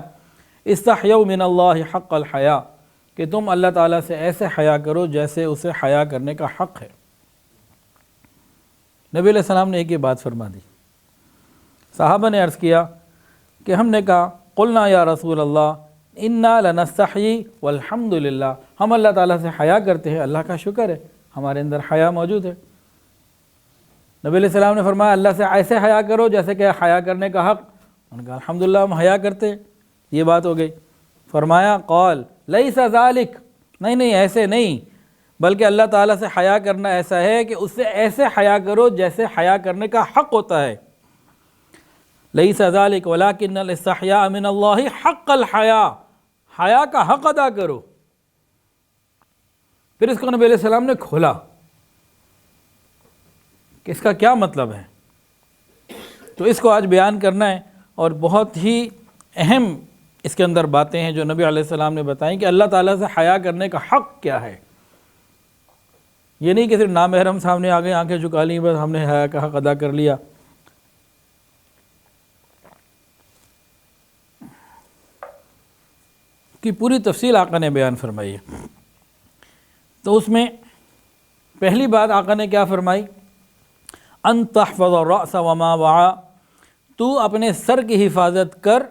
استحیوا من اللہ حق الحیا، کہ تم اللہ تعالیٰ سے ایسے حیا کرو جیسے اسے حیا کرنے کا حق ہے۔ نبی علیہ السلام نے ایک یہ بات فرما دی۔ صحابہ نے عرض کیا کہ ہم نے کہا قلنا یا رسول اللہ انا لنستحیی والحمد للہ، ہم اللہ تعالیٰ سے حیا کرتے ہیں، اللہ کا شکر ہے ہمارے اندر حیا موجود ہے۔ نبی علیہ السلام نے فرمایا اللہ سے ایسے حیا کرو جیسے کہ حیا کرنے کا حق۔ انہوں نے کہا الحمدللہ ہم حیا کرتے ہیں، یہ بات ہو گئی۔ فرمایا قال لیس ذالک، نہیں ایسے نہیں، بلکہ اللہ تعالیٰ سے حیا کرنا ایسا ہے کہ اس سے ایسے حیا کرو جیسے حیا کرنے کا حق ہوتا ہے۔ لیس ذالک ولکن الاستحیاء من اللہ حق الحیا، حیا کا حق ادا کرو۔ پھر اس کو نبی علیہ السلام نے کھولا کہ اس کا کیا مطلب ہے۔ تو اس کو آج بیان کرنا ہے، اور بہت ہی اہم اس کے اندر باتیں ہیں جو نبی علیہ السلام نے بتائیں کہ اللہ تعالیٰ سے حیا کرنے کا حق کیا ہے۔ یہ نہیں کہ صرف نامحرم سامنے آگے آنکھیں جھکا لیں بس ہم نے حیا کا حق ادا کر لیا۔ کی پوری تفصیل آقا نے بیان فرمائی ہے۔ تو اس میں پہلی بات آقا نے کیا فرمائی؟ ان تحفظ الرأس وما وعى، تو اپنے سر کی حفاظت کر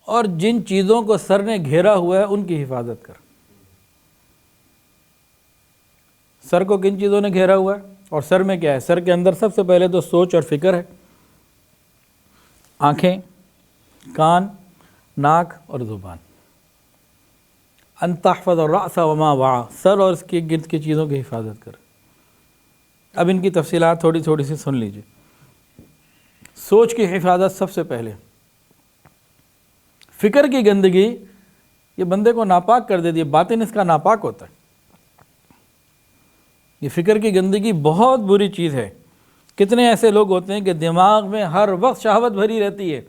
اور جن چیزوں کو سر نے گھیرا ہوا ہے ان کی حفاظت کر۔ سر کو کن چیزوں نے گھیرا ہوا ہے اور سر میں کیا ہے؟ سر کے اندر سب سے پہلے تو سوچ اور فکر ہے، آنکھیں، کان، ناک اور زبان۔ ان تحفظ الرأس وما وعى، سر اور اس کے گرد کی چیزوں کی حفاظت کر۔ اب ان کی تفصیلات تھوڑی تھوڑی سی سن لیجیے۔ سوچ کی حفاظت سب سے پہلے۔ فکر کی گندگی یہ بندے کو ناپاک کر دیتی ہے، باطن اس کا ناپاک ہوتا ہے۔ یہ فکر کی گندگی بہت بری چیز ہے۔ کتنے ایسے لوگ ہوتے ہیں کہ دماغ میں ہر وقت شہوت بھری رہتی ہے،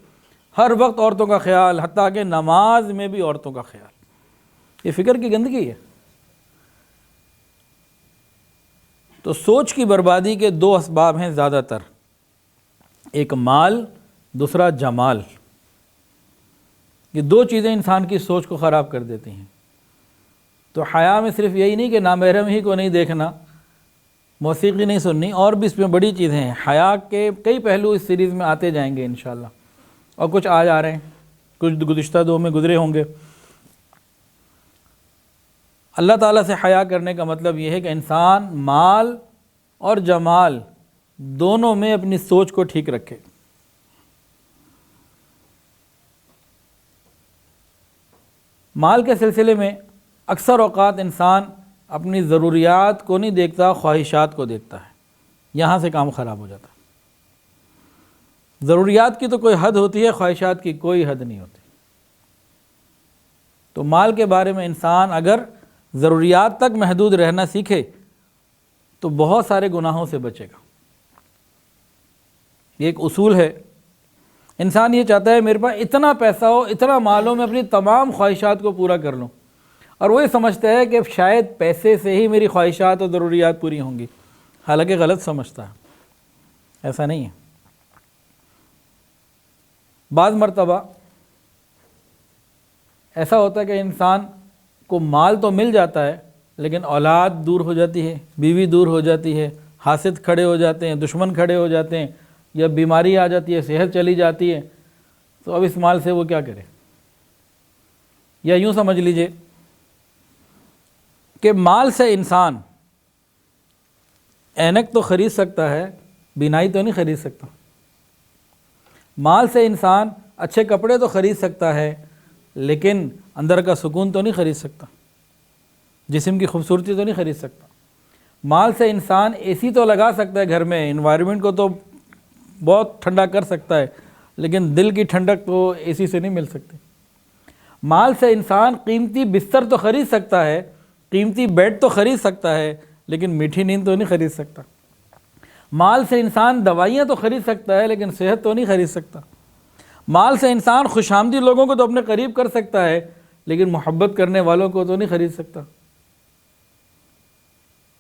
ہر وقت عورتوں کا خیال، حتیٰ کہ نماز میں بھی عورتوں کا خیال۔ یہ فکر کی گندگی ہے۔ تو سوچ کی بربادی کے دو اسباب ہیں زیادہ تر، ایک مال، دوسرا جمال۔ یہ دو چیزیں انسان کی سوچ کو خراب کر دیتی ہیں۔ تو حیا میں صرف یہی نہیں کہ نامحرم ہی کو نہیں دیکھنا، موسیقی نہیں سننی، اور بھی اس میں بڑی چیزیں ہیں۔ حیا کے کئی پہلو اس سیریز میں آتے جائیں گے انشاءاللہ، اور کچھ آج آ رہے ہیں، کچھ گزشتہ دو میں گزرے ہوں گے۔ اللہ تعالیٰ سے حیا کرنے کا مطلب یہ ہے کہ انسان مال اور جمال دونوں میں اپنی سوچ کو ٹھیک رکھے۔ مال کے سلسلے میں اکثر اوقات انسان اپنی ضروریات کو نہیں دیکھتا، خواہشات کو دیکھتا ہے، یہاں سے کام خراب ہو جاتا ہے۔ ضروریات کی تو کوئی حد ہوتی ہے، خواہشات کی کوئی حد نہیں ہوتی۔ تو مال کے بارے میں انسان اگر ضروریات تک محدود رہنا سیکھے تو بہت سارے گناہوں سے بچے گا۔ یہ ایک اصول ہے، انسان یہ چاہتا ہے میرے پاس اتنا پیسہ ہو، اتنا مال ہو، میں اپنی تمام خواہشات کو پورا کر لوں، اور وہ یہ سمجھتا ہے کہ شاید پیسے سے ہی میری خواہشات اور ضروریات پوری ہوں گی، حالانکہ غلط سمجھتا ہے، ایسا نہیں ہے۔ بعض مرتبہ ایسا ہوتا ہے کہ انسان کو مال تو مل جاتا ہے لیکن اولاد دور ہو جاتی ہے، بیوی دور ہو جاتی ہے، حاسد کھڑے ہو جاتے ہیں، دشمن کھڑے ہو جاتے ہیں، یا بیماری آ جاتی ہے، صحت چلی جاتی ہے، تو اب اس مال سے وہ کیا کرے؟ یا یوں سمجھ لیجئے کہ مال سے انسان اینک تو خرید سکتا ہے، بینائی تو نہیں خرید سکتا۔ مال سے انسان اچھے کپڑے تو خرید سکتا ہے لیکن اندر کا سکون تو نہیں خرید سکتا، جسم کی خوبصورتی تو نہیں خرید سکتا۔ مال سے انسان اے سی تو لگا سکتا ہے گھر میں، انوائرمنٹ کو تو بہت ٹھنڈا کر سکتا ہے، لیکن دل کی ٹھنڈک تو اے سی سے نہیں مل سکتی۔ مال سے انسان قیمتی بستر تو خرید سکتا ہے، قیمتی بیڈ تو خرید سکتا ہے، لیکن میٹھی نیند تو نہیں خرید سکتا۔ مال سے انسان دوائیاں تو خرید سکتا ہے لیکن صحت تو نہیں خرید سکتا۔ مال سے انسان خوش آمدید لوگوں کو تو اپنے قریب کر سکتا ہے لیکن محبت کرنے والوں کو تو نہیں خرید سکتا۔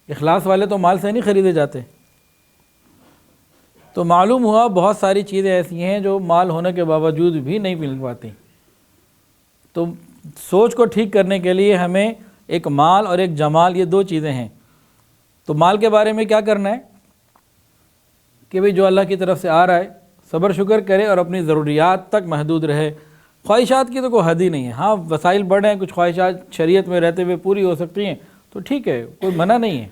اخلاص والے تو مال سے نہیں خریدے جاتے۔ تو معلوم ہوا بہت ساری چیزیں ایسی ہیں جو مال ہونے کے باوجود بھی نہیں مل پاتی۔ تو سوچ کو ٹھیک کرنے کے لیے ہمیں ایک مال اور ایک جمال، یہ دو چیزیں ہیں۔ تو مال کے بارے میں کیا کرنا ہے کہ بھئی جو اللہ کی طرف سے آ رہا ہے صبر شکر کرے اور اپنی ضروریات تک محدود رہے۔ خواہشات کی تو کوئی حد ہی نہیں ہے، ہاں وسائل بڑھے ہیں، کچھ خواہشات شریعت میں رہتے ہوئے پوری ہو سکتی ہیں تو ٹھیک ہے، کوئی منع نہیں ہے،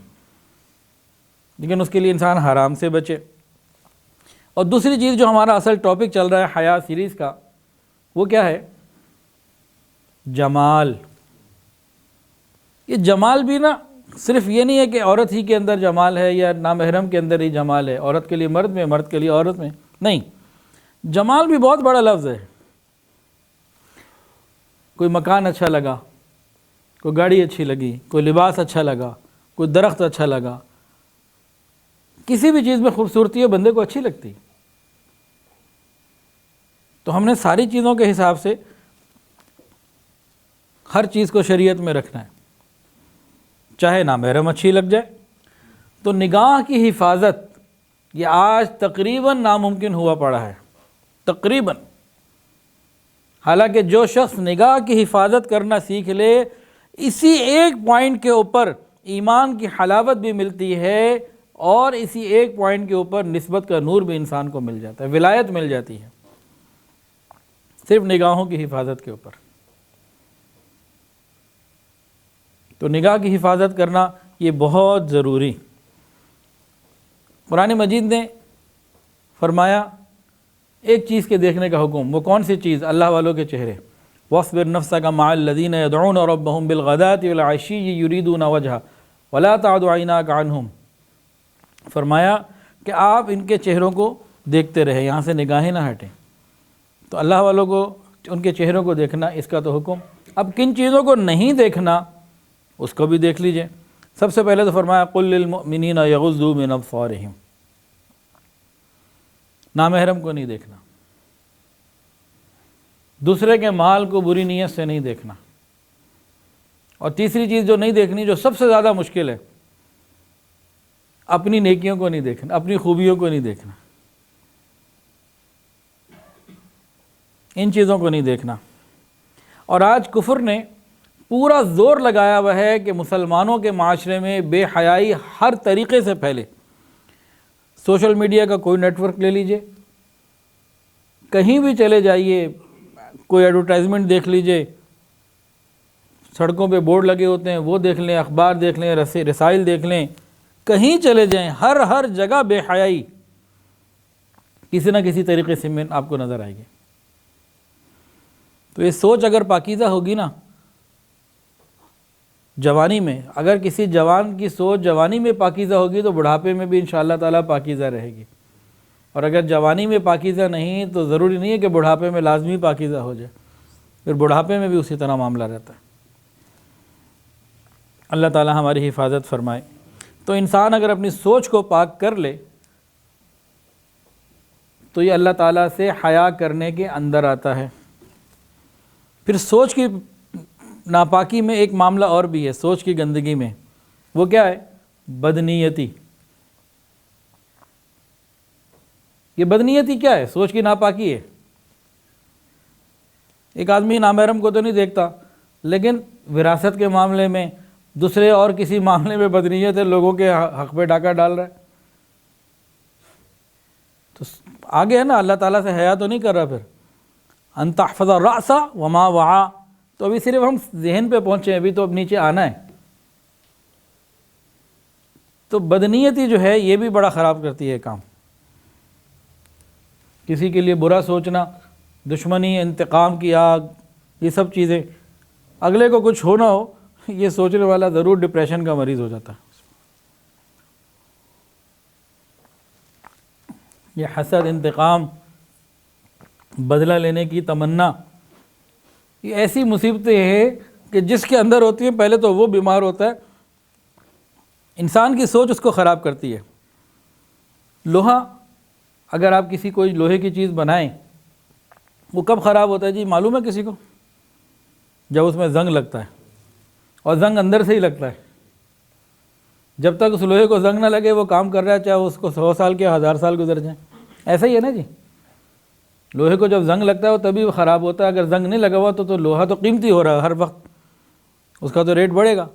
لیکن اس کے لیے انسان حرام سے بچے۔ اور دوسری چیز جو ہمارا اصل ٹاپک چل رہا ہے حیا سیریز کا، وہ کیا ہے؟ جمال۔ یہ جمال بھی نا صرف یہ نہیں ہے کہ عورت ہی کے اندر جمال ہے یا نامحرم کے اندر ہی جمال ہے، عورت کے لیے مرد میں، مرد کے لیے عورت میں، نہیں، جمال بھی بہت بڑا لفظ ہے۔ کوئی مکان اچھا لگا، کوئی گاڑی اچھی لگی، کوئی لباس اچھا لگا، کوئی درخت اچھا لگا، کسی بھی چیز میں خوبصورتی ہے بندے کو اچھی لگتی۔ تو ہم نے ساری چیزوں کے حساب سے ہر چیز کو شریعت میں رکھنا ہے، چاہے نامحرم اچھی لگ جائے۔ تو نگاہ کی حفاظت یہ آج تقریباً ناممکن ہوا پڑا ہے، تقریباً۔ حالانکہ جو شخص نگاہ کی حفاظت کرنا سیکھ لے، اسی ایک پوائنٹ کے اوپر ایمان کی حلاوت بھی ملتی ہے، اور اسی ایک پوائنٹ کے اوپر نسبت کا نور بھی انسان کو مل جاتا ہے، ولایت مل جاتی ہے، صرف نگاہوں کی حفاظت کے اوپر۔ تو نگاہ کی حفاظت کرنا یہ بہت ضروری۔ قرآن مجید نے فرمایا ایک چیز کے دیکھنے کا حکم، وہ کون سی چیز؟ اللہ والوں کے چہرے۔ وَاصْبِرْ نَفْسَكَ مَعَ الَّذِينَ يَدْعُونَ رَبَّهُمْ بِالْغَدَاةِ وَالْعَشِيِّ يُرِيدُونَ وَجْهَهُ وَلَا تَعْدُ عَيْنَاكَ عَنْهُمْ۔ فرمایا کہ آپ ان کے چہروں کو دیکھتے رہے، یہاں سے نگاہیں نہ ہٹیں۔ تو اللہ والوں کو ان کے چہروں کو دیکھنا، اس کا تو حکم۔ اب کن چیزوں کو نہیں دیکھنا اس کو بھی دیکھ لیجئے۔ سب سے پہلے تو فرمایا قُلْ لِلْمُؤْمِنِينَ يَغُضُّوا مِنْ أَبْصَارِهِمْ، نامحرم کو نہیں دیکھنا، دوسرے کے مال کو بری نیت سے نہیں دیکھنا، اور تیسری چیز جو نہیں دیکھنی، جو سب سے زیادہ مشکل ہے، اپنی نیکیوں کو نہیں دیکھنا، اپنی خوبیوں کو نہیں دیکھنا، ان چیزوں کو نہیں دیکھنا۔ اور آج کفر نے پورا زور لگایا ہوا ہے کہ مسلمانوں کے معاشرے میں بے حیائی ہر طریقے سے پھیلے۔ سوشل میڈیا کا کوئی نیٹ ورک لے لیجئے، کہیں بھی چلے جائیے، کوئی ایڈورٹائزمنٹ دیکھ لیجئے، سڑکوں پہ بورڈ لگے ہوتے ہیں وہ دیکھ لیں، اخبار دیکھ لیں، رسائل دیکھ لیں، کہیں چلے جائیں، ہر جگہ بے حیائی کسی نہ کسی طریقے سے میں آپ کو نظر آئے گی۔ تو یہ سوچ اگر پاکیزہ ہوگی نا جوانی میں، اگر کسی جوان کی سوچ جوانی میں پاکیزہ ہوگی تو بڑھاپے میں بھی انشاءاللہ تعالیٰ پاکیزہ رہے گی، اور اگر جوانی میں پاکیزہ نہیں تو ضروری نہیں ہے کہ بڑھاپے میں لازمی پاکیزہ ہو جائے، پھر بڑھاپے میں بھی اسی طرح معاملہ رہتا ہے۔ اللہ تعالیٰ ہماری حفاظت فرمائے۔ تو انسان اگر اپنی سوچ کو پاک کر لے تو یہ اللہ تعالیٰ سے حیا کرنے کے اندر آتا ہے۔ پھر سوچ کی ناپاکی میں ایک معاملہ اور بھی ہے، سوچ کی گندگی میں، وہ کیا ہے؟ بدنیتی۔ یہ بدنیتی کیا ہے؟ سوچ کی ناپاکی ہے۔ ایک آدمی نامحرم کو تو نہیں دیکھتا، لیکن وراثت کے معاملے میں، دوسرے اور کسی معاملے میں بدنیت ہے، لوگوں کے حق پہ ڈاکہ ڈال رہا ہے۔ تو آگے ہے نا، اللہ تعالیٰ سے حیا تو نہیں کر رہا۔ پھر ان تحفظ الرأس وما وعى، تو ابھی صرف ہم ذہن پہ پہنچے ہیں، ابھی تو اب نیچے آنا ہے۔ تو بدنیتی جو ہے یہ بھی بڑا خراب کرتی ہے کام، کسی کے لیے برا سوچنا، دشمنی، انتقام کی آگ، یہ سب چیزیں، اگلے کو کچھ ہونا ہو یہ سوچنے والا ضرور ڈپریشن کا مریض ہو جاتا ہے۔ یہ حسد، انتقام، بدلہ لینے کی تمنا، یہ ایسی مصیبتیں ہیں کہ جس کے اندر ہوتی ہیں پہلے تو وہ بیمار ہوتا ہے، انسان کی سوچ اس کو خراب کرتی ہے۔ لوہا، اگر آپ کسی کوئی لوہے کی چیز بنائیں، وہ کب خراب ہوتا ہے جی معلوم ہے کسی کو؟ جب اس میں زنگ لگتا ہے، اور زنگ اندر سے ہی لگتا ہے۔ جب تک اس لوہے کو زنگ نہ لگے وہ کام کر رہا ہے، چاہے اس کو 100 سال کے 1000 سال گزر جائیں، ایسا ہی ہے نا جی۔ لوہے کو جب زنگ لگتا ہے وہ تبھی وہ خراب ہوتا ہے، اگر زنگ نہیں لگا ہوا تو لوہا تو قیمتی ہو رہا ہے، ہر وقت اس کا تو ریٹ بڑھے گا۔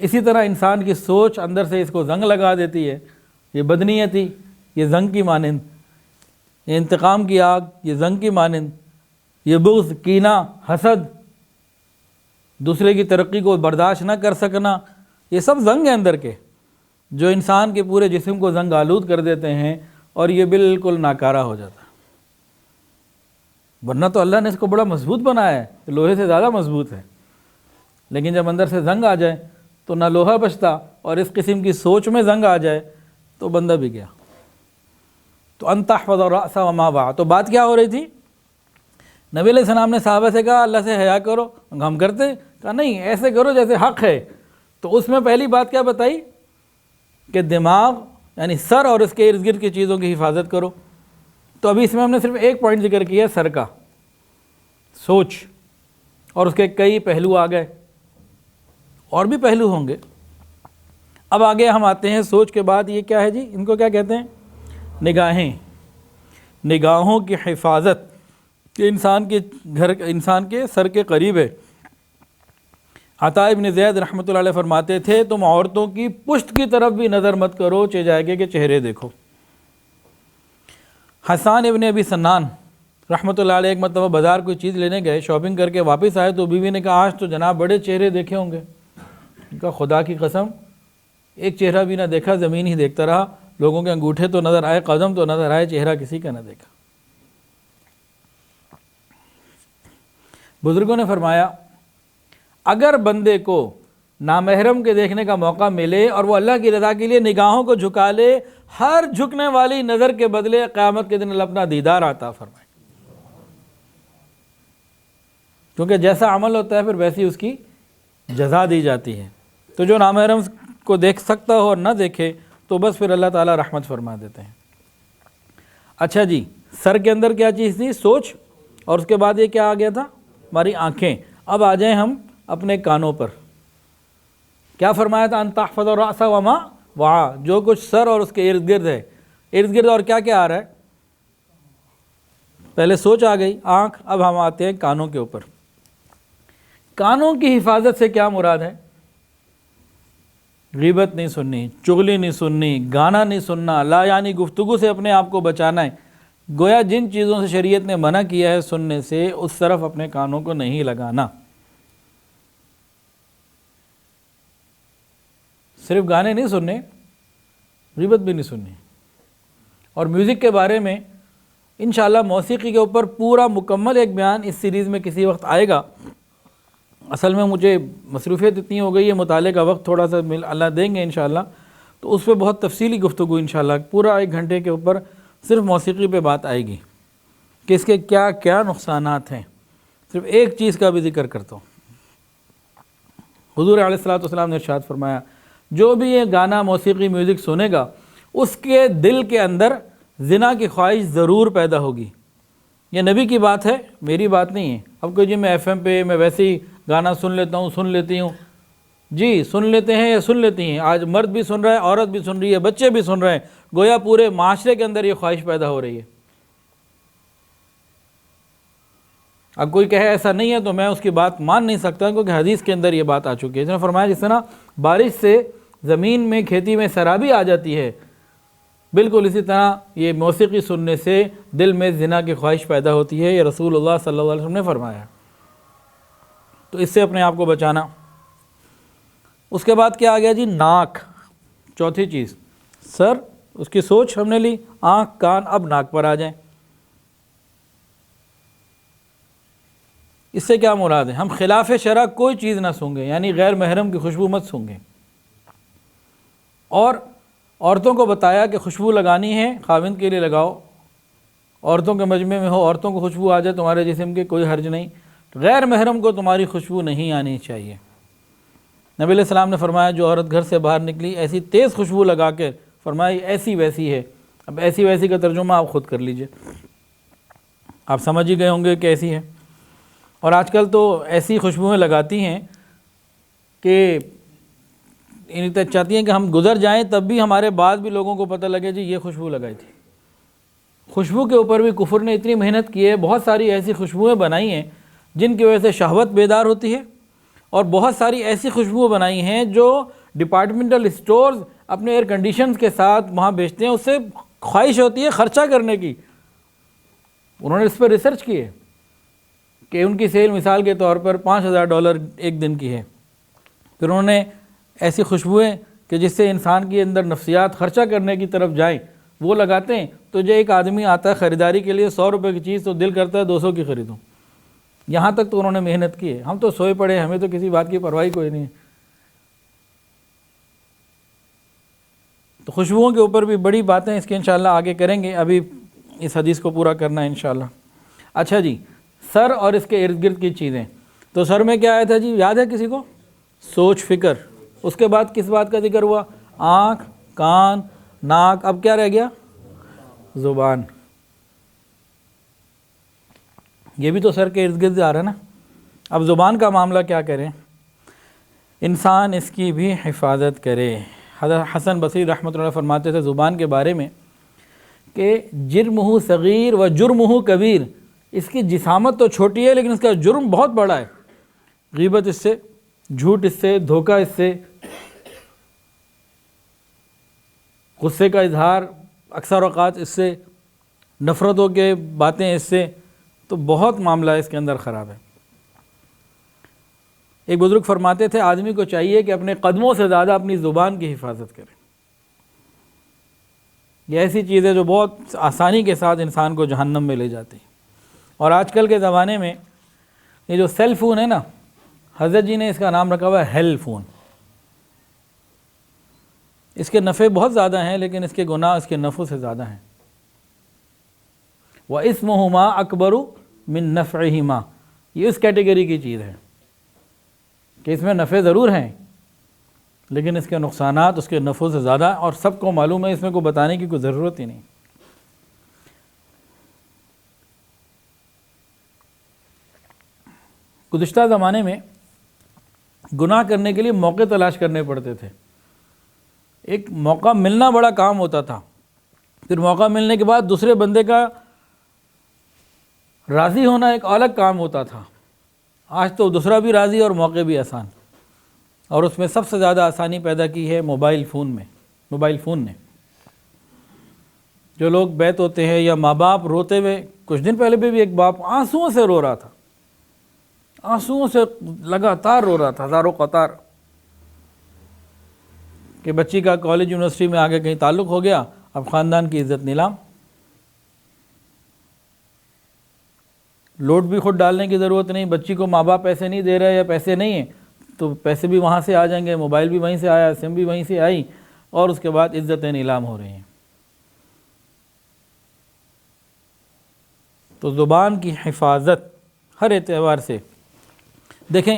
اسی طرح انسان کی سوچ اندر سے اس کو زنگ لگا دیتی ہے، یہ بدنیتی، یہ زنگ کی مانند، یہ انتقام کی آگ، یہ زنگ کی مانند، یہ بغض، کینہ، حسد، دوسرے کی ترقی کو برداشت نہ کر سکنا، یہ سب زنگ ہیں اندر کے، جو انسان کے پورے جسم کو زنگ آلود کر دیتے ہیں، اور یہ بالکل ناکارہ ہو جاتا ہے۔ ورنہ تو اللہ نے اس کو بڑا مضبوط بنایا ہے، لوہے سے زیادہ مضبوط ہے، لیکن جب اندر سے زنگ آ جائے تو نہ لوہا بچتا، اور اس قسم کی سوچ میں زنگ آ جائے تو بندہ بھی گیا۔ تو ان تحفظ الرأس وما وعى، تو بات کیا ہو رہی تھی؟ نبی علیہ السلام نے صحابہ سے کہا اللہ سے حیا کرو، ہم کرتے ہیں؟ کہا نہیں، ایسے کرو جیسے حق ہے۔ تو اس میں پہلی بات کیا بتائی کہ دماغ یعنی سر اور اس کے ارد گرد کی چیزوں کی حفاظت کرو، تو ابھی اس میں ہم نے صرف ایک پوائنٹ ذکر کیا ہے سر کا، سوچ، اور اس کے کئی پہلو آ گئے، اور بھی پہلو ہوں گے۔ اب آگے ہم آتے ہیں سوچ کے بعد، یہ کیا ہے جی، ان کو کیا کہتے ہیں؟ نگاہیں، نگاہوں کی حفاظت، کہ انسان کے سر کے قریب ہے۔ عطا ابن زید رحمۃ اللہ علیہ فرماتے تھے تم عورتوں کی پشت کی طرف بھی نظر مت کرو، چہ جائے گے کہ چہرے دیکھو۔ حسان ابن ابی سنان رحمۃ اللہ علیہ ایک مرتبہ بازار کوئی چیز لینے گئے، شاپنگ کر کے واپس آئے تو بیوی نے کہا آج تو جناب بڑے چہرے دیکھے ہوں گے۔ ان کا خدا کی قسم ایک چہرہ بھی نہ دیکھا، زمین ہی دیکھتا رہا، لوگوں کے انگوٹھے تو نظر آئے، قدم تو نظر آئے، چہرہ کسی کا نہ دیکھا۔ بزرگوں نے فرمایا اگر بندے کو نامحرم کے دیکھنے کا موقع ملے اور وہ اللہ کی رضا کے لیے نگاہوں کو جھکا لے، ہر جھکنے والی نظر کے بدلے قیامت کے دن اللہ اپنا دیدار عطا فرمائے، کیونکہ جیسا عمل ہوتا ہے پھر ویسی اس کی جزا دی جاتی ہے۔ تو جو نامحرم کو دیکھ سکتا ہو اور نہ دیکھے تو بس پھر اللہ تعالیٰ رحمت فرما دیتے ہیں۔ اچھا جی، سر کے اندر کیا چیز تھی؟ سوچ، اور اس کے بعد یہ کیا آ گیا تھا؟ ہماری آنکھیں۔ اب آ جائیں ہم اپنے کانوں پر، کیا فرمایا تھا؟ ان تحفظ الرأس وما وعا، جو کچھ سر اور اس کے ارد گرد ہے، ارد گرد اور کیا کیا آ رہا ہے؟ پہلے سوچ آ گئی، آنکھ، اب ہم آتے ہیں کانوں کے اوپر۔ کانوں کی حفاظت سے کیا مراد ہے؟ غیبت نہیں سننی، چغلی نہیں سننی، گانا نہیں سننا، لا یعنی گفتگو سے اپنے آپ کو بچانا ہے۔ گویا جن چیزوں سے شریعت نے منع کیا ہے سننے سے، اس طرف اپنے کانوں کو نہیں لگانا۔ صرف گانے نہیں سننے، غیبت بھی نہیں سننی۔ اور میوزک کے بارے میں انشاءاللہ موسیقی کے اوپر پورا مکمل ایک بیان اس سیریز میں کسی وقت آئے گا۔ اصل میں مجھے مصروفیت اتنی ہو گئی ہے، مطالعے کا وقت تھوڑا سا اللہ دیں گے انشاءاللہ، تو اس پہ بہت تفصیلی گفتگو انشاءاللہ پورا 1 گھنٹے کے اوپر صرف موسیقی پہ بات آئے گی کہ اس کے کیا کیا نقصانات ہیں۔ صرف ایک چیز کا بھی ذکر کرتا ہوں۔ حضور علیہ الصلوۃ والسلام نے ارشاد فرمایا جو بھی یہ گانا، موسیقی، میوزک سنے گا، اس کے دل کے اندر زنا کی خواہش ضرور پیدا ہوگی۔ یہ نبی کی بات ہے، میری بات نہیں ہے۔ اب کوئی جی میں ایف ایم پہ میں ویسے ہی گانا سن لیتا ہوں، سن لیتی ہوں، جی سن لیتے ہیں یا سن لیتی ہیں، آج مرد بھی سن رہا ہے، عورت بھی سن رہی ہے، بچے بھی سن رہے ہیں، گویا پورے معاشرے کے اندر یہ خواہش پیدا ہو رہی ہے۔ اب کوئی کہے ایسا نہیں ہے تو میں اس کی بات مان نہیں سکتا، کیونکہ حدیث کے اندر یہ بات آ چکی ہے۔ اس نے فرمایا جس طرح بارش سے زمین میں، کھیتی میں سرابی آ جاتی ہے، بالکل اسی طرح یہ موسیقی سننے سے دل میں زنا کی خواہش پیدا ہوتی ہے، یہ رسول اللہ صلی اللہ علیہ وسلم نے فرمایا۔ تو اس سے اپنے آپ کو بچانا۔ اس کے بعد کیا آ گیا جی؟ ناک، چوتھی چیز۔ سر، اس کی سوچ ہم نے لی، آنکھ، کان، اب ناک پر آ جائیں۔ اس سے کیا مراد ہے؟ ہم خلاف شرع کوئی چیز نہ سونگیں، یعنی غیر محرم کی خوشبو مت سونگیں۔ اور عورتوں کو بتایا کہ خوشبو لگانی ہے خاوند کے لیے لگاؤ، عورتوں کے مجمع میں ہو، عورتوں کو خوشبو آ جائے تمہارے جسم کے، کوئی حرج نہیں، غیر محرم کو تمہاری خوشبو نہیں آنی چاہیے۔ نبی علیہ السلام نے فرمایا جو عورت گھر سے باہر نکلی ایسی تیز خوشبو لگا کے، فرمایا ایسی ویسی ہے۔ اب ایسی ویسی کا ترجمہ آپ خود کر لیجئے، آپ سمجھ ہی گئے ہوں گے کہ ایسی ہے۔ اور آج کل تو ایسی خوشبوئیں لگاتی ہیں کہ چاہتی ہیں کہ ہم گزر جائیں تب بھی ہمارے بعد بھی لوگوں کو پتہ لگے جی یہ خوشبو لگائی تھی۔ خوشبو کے اوپر بھی کفر نے اتنی محنت کی ہے، بہت ساری ایسی خوشبوئیں بنائی ہیں جن کی وجہ سے شہوت بیدار ہوتی ہے، اور بہت ساری ایسی خوشبوئیں بنائی ہیں جو ڈپارٹمنٹل اسٹورز اپنے ایئر کنڈیشنز کے ساتھ وہاں بیچتے ہیں، اس سے خواہش ہوتی ہے خرچہ کرنے کی۔ انہوں نے اس پر ریسرچ کی ہے کہ ان کی سیل مثال کے طور پر $5000 ایک دن کی ہے، پھر انہوں نے ایسی خوشبوئیں کہ جس سے انسان کے اندر نفسیات خرچہ کرنے کی طرف جائیں وہ لگاتے ہیں، تو جو ایک آدمی آتا ہے خریداری کے لیے $100 کی چیز تو دل کرتا ہے 200 کی خریدوں۔ یہاں تک تو انہوں نے محنت کی ہے، ہم تو سوئے پڑے، ہمیں تو کسی بات کی پرواہ کوئی نہیں ہے۔ تو خوشبوؤں کے اوپر بھی بڑی باتیں اس کے انشاءاللہ آگے کریں گے، ابھی اس حدیث کو پورا کرنا ہے انشاءاللہ۔ اچھا جی، سر اور اس کے ارد گرد کی چیزیں، تو سر میں کیا آیا تھا جی؟ یاد ہے کسی کو؟ سوچ، فکر۔ اس کے بعد کس بات کا ذکر ہوا؟ آنکھ، کان، ناک، اب کیا رہ گیا؟ زبان۔ یہ بھی تو سر کے ارد گرد آ رہا ہے نا. اب زبان کا معاملہ کیا کریں؟ انسان اس کی بھی حفاظت کرے. حضرت حسن بصری رحمۃ اللہ فرماتے تھے زبان کے بارے میں کہ جرمہ صغیر و جرمہ کبیر، اس کی جسامت تو چھوٹی ہے لیکن اس کا جرم بہت بڑا ہے. غیبت اس سے، جھوٹ اس سے، دھوکہ اس سے، غصے کا اظہار اکثر اوقات اس سے، نفرتوں کے باتیں اس سے، تو بہت معاملہ اس کے اندر خراب ہے. ایک بزرگ فرماتے تھے آدمی کو چاہیے کہ اپنے قدموں سے زیادہ اپنی زبان کی حفاظت کرے. یہ ایسی چیز ہے جو بہت آسانی کے ساتھ انسان کو جہنم میں لے جاتی ہے. اور آج کل کے زمانے میں یہ جو سیل فون ہے نا، حضرت جی نے اس کا نام رکھا ہوا ہے ہیل فون. اس کے نفع بہت زیادہ ہیں لیکن اس کے گناہ اس کے نفع سے زیادہ ہیں. وَإِثْمُهُمَا أَكْبَرُ مِن نَفْعِهِمَا، یہ اس کیٹیگری کی چیز ہے کہ اس میں نفع ضرور ہیں لیکن اس کے نقصانات اس کے نفع سے زیادہ، اور سب کو معلوم ہے، اس میں کوئی بتانے کی کوئی ضرورت ہی نہیں. گزشتہ زمانے میں گناہ کرنے کے لیے موقع تلاش کرنے پڑتے تھے. ایک موقع ملنا بڑا کام ہوتا تھا، پھر موقع ملنے کے بعد دوسرے بندے کا راضی ہونا ایک الگ کام ہوتا تھا. آج تو دوسرا بھی راضی اور موقع بھی آسان، اور اس میں سب سے زیادہ آسانی پیدا کی ہے موبائل فون نے. جو لوگ بیت ہوتے ہیں یا ماں باپ روتے ہوئے، کچھ دن پہلے بھی ایک باپ آنسوؤں سے رو رہا تھا، آنسوؤں سے لگاتار رو رہا تھا، ہزاروں قطار، کہ بچی کا کالج یونیورسٹی میں آگے کہیں تعلق ہو گیا، اب خاندان کی عزت نیلام. لوڈ بھی خود ڈالنے کی ضرورت نہیں، بچی کو ماں باپ پیسے نہیں دے رہے یا پیسے نہیں ہیں تو پیسے بھی وہاں سے آ جائیں گے، موبائل بھی وہیں سے آیا، سم بھی وہیں سے آئی، اور اس کے بعد عزتیں نیلام ہو رہی ہیں. تو زبان کی حفاظت ہر اعتبار سے. دیکھیں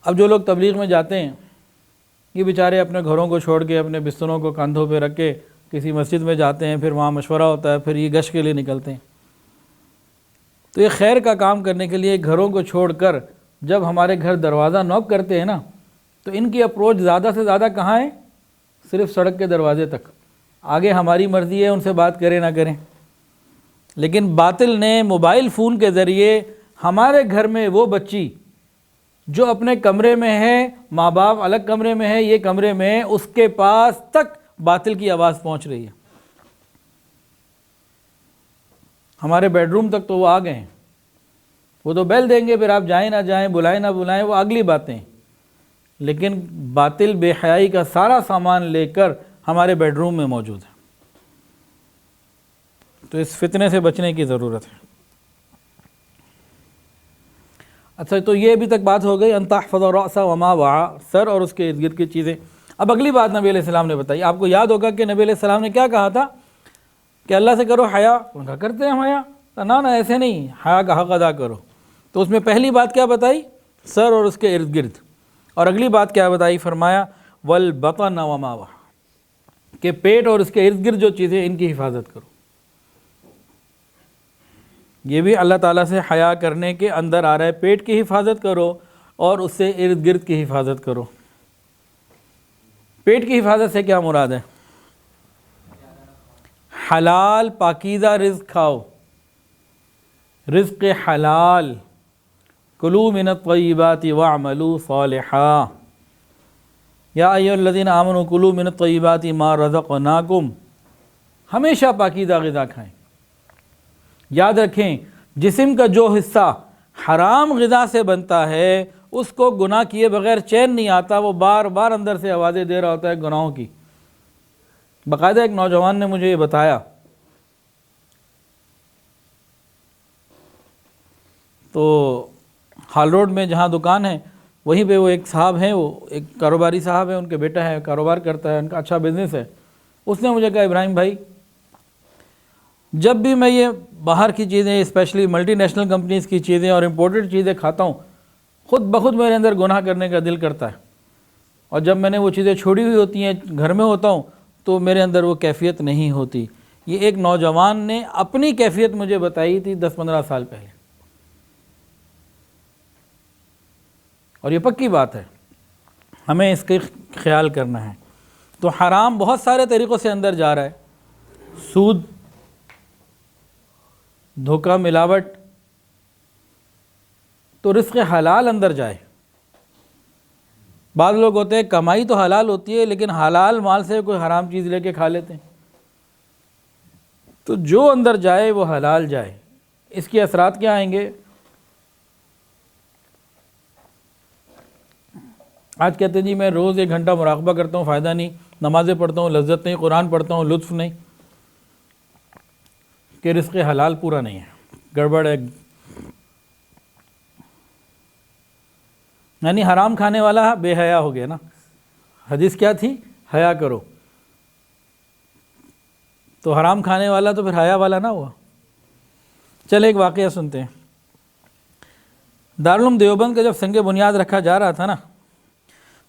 اب جو لوگ تبلیغ میں جاتے ہیں، یہ بیچارے اپنے گھروں کو چھوڑ کے اپنے بستروں کو کندھوں پہ رکھ کے کسی مسجد میں جاتے ہیں، پھر وہاں مشورہ ہوتا ہے، پھر یہ گشت کے لیے نکلتے ہیں. تو یہ خیر کا کام کرنے کے لیے گھروں کو چھوڑ کر جب ہمارے گھر دروازہ نوک کرتے ہیں نا، تو ان کی اپروچ زیادہ سے زیادہ کہاں ہے؟ صرف سڑک کے دروازے تک. آگے ہماری مرضی ہے ان سے بات کریں نہ کریں. لیکن باطل نے موبائل فون کے ذریعے ہمارے گھر میں وہ بچی جو اپنے کمرے میں ہے، ماں باپ الگ کمرے میں ہے، یہ کمرے میں، اس کے پاس تک باطل کی آواز پہنچ رہی ہے. ہمارے بیڈ روم تک تو وہ آ گئے ہیں. وہ تو بیل دیں گے، پھر آپ جائیں نہ جائیں، بلائیں نہ بلائیں، وہ اگلی باتیں. لیکن باطل بے حیائی کا سارا سامان لے کر ہمارے بیڈ روم میں موجود ہے. تو اس فتنے سے بچنے کی ضرورت ہے. اچھا، تو یہ ابھی تک بات ہو گئی ان تحفظ الرأس وما وعى، سر اور اس کے ارد گرد کی چیزیں. اب اگلی بات نبی علیہ السلام نے بتائی. آپ کو یاد ہوگا کہ نبی علیہ السلام نے کیا کہا تھا کہ اللہ سے کرو حیا. ان کا کرتے ہیں ہم حیا؟ نہ ایسے نہیں، حیا کا حق ادا کرو. تو اس میں پہلی بات کیا بتائی؟ سر اور اس کے ارد گرد. اور اگلی بات کیا بتائی؟ فرمایا والبطن وما وعى، کہ پیٹ اور اس کے ارد گرد جو چیزیں، ان کی حفاظت کرو. یہ بھی اللہ تعالیٰ سے حیا کرنے کے اندر آ رہا ہے. پیٹ کی حفاظت کرو اور اس سے ارد گرد کی حفاظت کرو. پیٹ کی حفاظت سے کیا مراد ہے؟ حلال پاکیزہ رزق کھاؤ، رزق حلال. کلوا من الطیبات واعملوا صالحا یا ایھا الذین آمنوا کلوا من الطیبات ما رزقناکم. ہمیشہ پاکیزہ غذا کھائیں. یاد رکھیں، جسم کا جو حصہ حرام غذا سے بنتا ہے اس کو گناہ کیے بغیر چین نہیں آتا. وہ بار بار اندر سے آوازیں دے رہا ہوتا ہے گناہوں کی. باقاعدہ ایک نوجوان نے مجھے یہ بتایا. تو ہال روڈ میں جہاں دکان ہے وہیں پہ وہ ایک صاحب ہیں، وہ ایک کاروباری صاحب ہیں، ان کے بیٹا ہے، کاروبار کرتا ہے، ان کا اچھا بزنس ہے. اس نے مجھے کہا ابراہیم بھائی، جب بھی میں یہ باہر کی چیزیں، اسپیشلی ملٹی نیشنل کمپنیز کی چیزیں اور امپورٹڈ چیزیں کھاتا ہوں، خود بخود میرے اندر گناہ کرنے کا دل کرتا ہے. اور جب میں نے وہ چیزیں چھوڑی ہوئی ہوتی ہیں، گھر میں ہوتا ہوں، تو میرے اندر وہ کیفیت نہیں ہوتی. یہ ایک نوجوان نے اپنی کیفیت مجھے بتائی تھی 10-15 سال پہلے، اور یہ پکی بات ہے، ہمیں اس کا خیال کرنا ہے۔ تو حرام بہت سارے طریقوں سے اندر جا رہا ہے، سود، دھوکہ، ملاوٹ، تو رزق حلال اندر جائے۔ بعض لوگ ہوتے ہیں کمائی تو حلال ہوتی ہے لیکن حلال مال سے کوئی حرام چیز لے کے کھا لیتے ہیں، تو جو اندر جائے وہ حلال جائے۔ اس کے اثرات کیا آئیں گے؟ آج کہتے ہیں جی میں روز 1 گھنٹہ مراقبہ کرتا ہوں، فائدہ نہیں، نمازیں پڑھتا ہوں، لذت نہیں، قرآن پڑھتا ہوں، لطف نہیں، کہ رزق حلال پورا نہیں ہے، گڑبڑ ہے۔ یعنی حرام کھانے والا بے حیا ہو گیا نا۔ حدیث کیا تھی؟ حیا کرو۔ تو حرام کھانے والا تو پھر حیا والا نہ ہوا۔ چلے ایک واقعہ سنتے ہیں۔ دارالعلوم دیوبند کا جب سنگ بنیاد رکھا جا رہا تھا نا،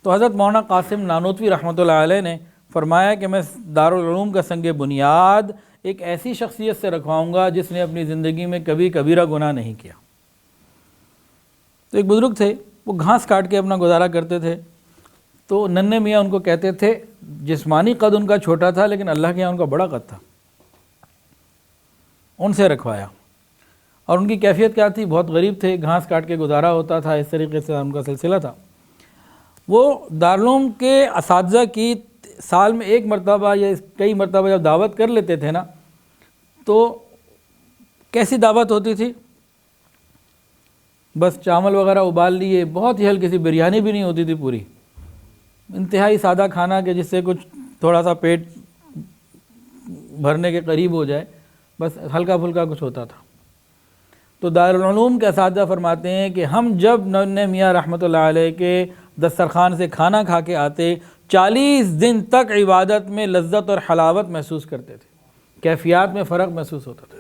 تو حضرت مولانا قاسم نانوتوی رحمۃ اللہ علیہ نے فرمایا کہ میں دارالعلوم کا سنگ بنیاد ایک ایسی شخصیت سے رکھواؤں گا جس نے اپنی زندگی میں کبھی کبیرہ گناہ نہیں کیا۔ تو ایک بزرگ تھے، وہ گھاس کاٹ کے اپنا گزارا کرتے تھے، تو ننھے میاں ان کو کہتے تھے، جسمانی قد ان کا چھوٹا تھا لیکن اللہ کے یہاں ان کا بڑا قد تھا، ان سے رکھوایا۔ اور ان کی کیفیت کیا تھی؟ بہت غریب تھے، گھاس کاٹ کے گزارا ہوتا تھا، اس طریقے سے ان کا سلسلہ تھا۔ وہ دارالعلوم کے اساتذہ کی سال میں 1 مرتبہ یا کئی مرتبہ جب دعوت کر لیتے تھے نا، تو کیسی دعوت ہوتی تھی؟ بس چاول وغیرہ ابال لیے، بہت ہی ہلکی سی، بریانی بھی نہیں ہوتی تھی پوری، انتہائی سادہ کھانا کہ جس سے کچھ تھوڑا سا پیٹ بھرنے کے قریب ہو جائے، بس ہلکا پھلکا کچھ ہوتا تھا۔ تو دارالعلوم کے اساتذہ فرماتے ہیں کہ ہم جب ننھے میاں رحمۃ اللہ علیہ کے دسترخوان سے کھانا کھا کے آتے، 40 دن تک عبادت میں لذت اور حلاوت محسوس کرتے تھے، کیفیات میں فرق محسوس ہوتا تھا۔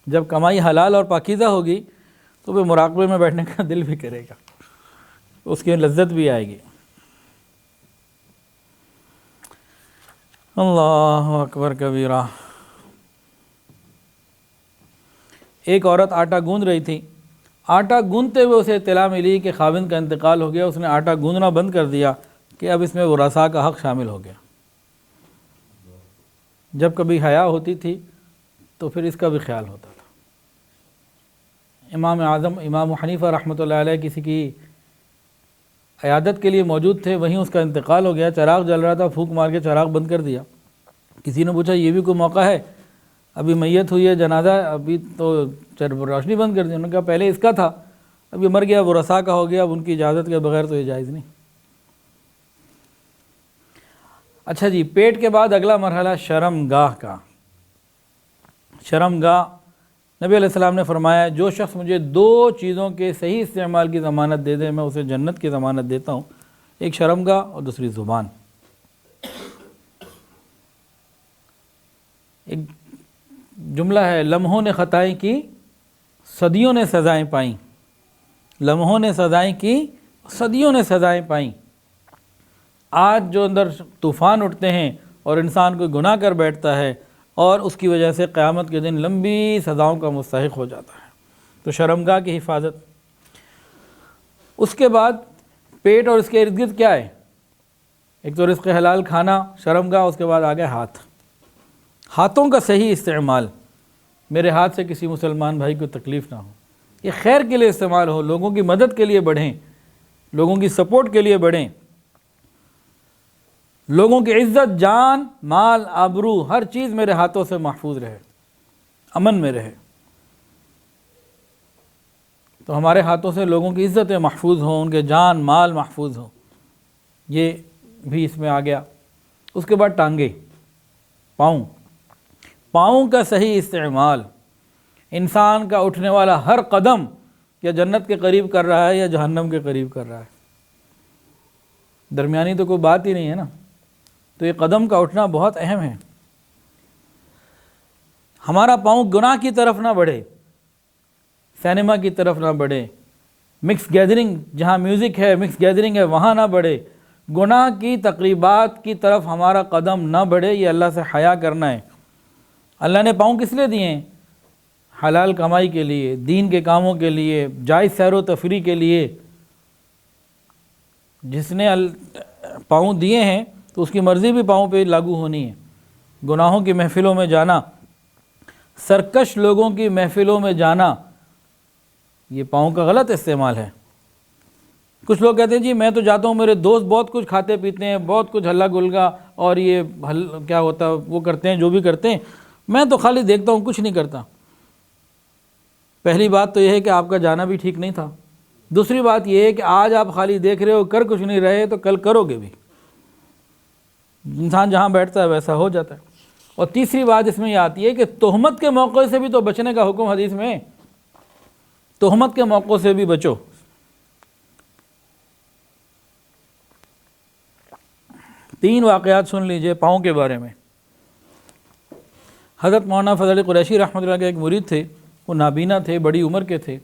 جب کمائی حلال اور پاکیزہ ہوگی تو وہ مراقبے میں بیٹھنے کا دل بھی کرے گا، اس کی لذت بھی آئے گی۔ اللہ اکبر کبیرہ۔ ایک عورت آٹا گوندھ رہی تھی، آٹا گوندھتے ہوئے اسے اطلاع ملی کہ خاوند کا انتقال ہو گیا۔ اس نے آٹا گوندھنا بند کر دیا کہ اب اس میں ورثاء کا حق شامل ہو گیا۔ جب کبھی حیا ہوتی تھی تو پھر اس کا بھی خیال ہوتا تھا۔ امام اعظم امام حنیفہ رحمۃ اللہ علیہ کسی کی عیادت کے لیے موجود تھے، وہیں اس کا انتقال ہو گیا، چراغ جل رہا تھا، پھونک مار کے چراغ بند کر دیا۔ کسی نے پوچھا یہ بھی کوئی موقع ہے؟ ابھی میت ہوئی ہے، جنازہ، ابھی تو روشنی بند کر دی۔ انہوں نے کہا پہلے اس کا تھا، اب یہ مر گیا، ورثاء کا ہو گیا، اب ان کی اجازت کے بغیر تو یہ جائز نہیں۔ اچھا جی، پیٹ کے بعد اگلا مرحلہ شرمگاہ کا۔ شرمگاہ، نبی علیہ السلام نے فرمایا جو شخص مجھے 2 چیزوں کے صحیح استعمال کی ضمانت دے دے میں اسے جنت کی ضمانت دیتا ہوں، ایک شرمگاہ اور دوسری زبان۔ ایک جملہ ہے، لمحوں نے خطائیں کی، صدیوں نے سزائیں پائیں۔ لمحوں نے سزائیں کی، صدیوں نے سزائیں پائیں۔ آج جو اندر طوفان اٹھتے ہیں اور انسان کوئی گناہ کر بیٹھتا ہے اور اس کی وجہ سے قیامت کے دن لمبی سزاؤں کا مستحق ہو جاتا ہے۔ تو شرمگاہ کی حفاظت۔ اس کے بعد پیٹ اور اس کے ارد گرد کیا ہے؟ ایک تو رزق حلال کھانا، شرمگاہ، اس کے بعد آگے ہاتھ۔ ہاتھوں کا صحیح استعمال، میرے ہاتھ سے کسی مسلمان بھائی کو تکلیف نہ ہو، یہ خیر کے لیے استعمال ہو، لوگوں کی مدد کے لیے بڑھیں، لوگوں کی سپورٹ کے لیے بڑھیں، لوگوں کی عزت، جان، مال، آبرو، ہر چیز میرے ہاتھوں سے محفوظ رہے، امن میں رہے۔ تو ہمارے ہاتھوں سے لوگوں کی عزتیں محفوظ ہوں، ان کے جان مال محفوظ ہوں، یہ بھی اس میں آ گیا۔ اس کے بعد ٹانگیں، پاؤں۔ پاؤں کا صحیح استعمال، انسان کا اٹھنے والا ہر قدم یا جنت کے قریب کر رہا ہے یا جہنم کے قریب کر رہا ہے، درمیانی تو کوئی بات ہی نہیں ہے نا۔ تو یہ قدم کا اٹھنا بہت اہم ہے۔ ہمارا پاؤں گناہ کی طرف نہ بڑھے، سینما کی طرف نہ بڑھے، مکس گیدرنگ، جہاں میوزک ہے، مکس گیدرنگ ہے، وہاں نہ بڑھے، گناہ کی تقریبات کی طرف ہمارا قدم نہ بڑھے۔ یہ اللہ سے حیا کرنا ہے۔ اللہ نے پاؤں کس لیے دیے ہیں؟ حلال کمائی کے لیے، دین کے کاموں کے لیے، جائز سیر و تفریح کے لیے۔ جس نے پاؤں دیے ہیں تو اس کی مرضی بھی پاؤں پہ لاگو ہونی ہے۔ گناہوں کی محفلوں میں جانا، سرکش لوگوں کی محفلوں میں جانا، یہ پاؤں کا غلط استعمال ہے۔ کچھ لوگ کہتے ہیں جی میں تو جاتا ہوں، میرے دوست بہت کچھ کھاتے پیتے ہیں، بہت کچھ ہلا گلگا اور یہ کیا ہوتا وہ کرتے ہیں، جو بھی کرتے ہیں، میں تو خالی دیکھتا ہوں، کچھ نہیں کرتا۔ پہلی بات تو یہ ہے کہ آپ کا جانا بھی ٹھیک نہیں تھا۔ دوسری بات یہ ہے کہ آج آپ خالی دیکھ رہے ہو، کر کچھ نہیں رہے، تو کل کرو گے بھی۔ انسان جہاں بیٹھتا ہے ویسا ہو جاتا ہے۔ اور تیسری بات اس میں یہ آتی ہے کہ تہمت کے موقع سے بھی تو بچنے کا حکم حدیث میں ہے، تہمت کے موقع سے بھی بچو۔ تین واقعات سن لیجئے پاؤں کے بارے میں۔ حضرت مولانا فضل علی قریشی رحمۃ اللہ کے ایک مرید تھے، وہ نابینا تھے، بڑی عمر کے تھے۔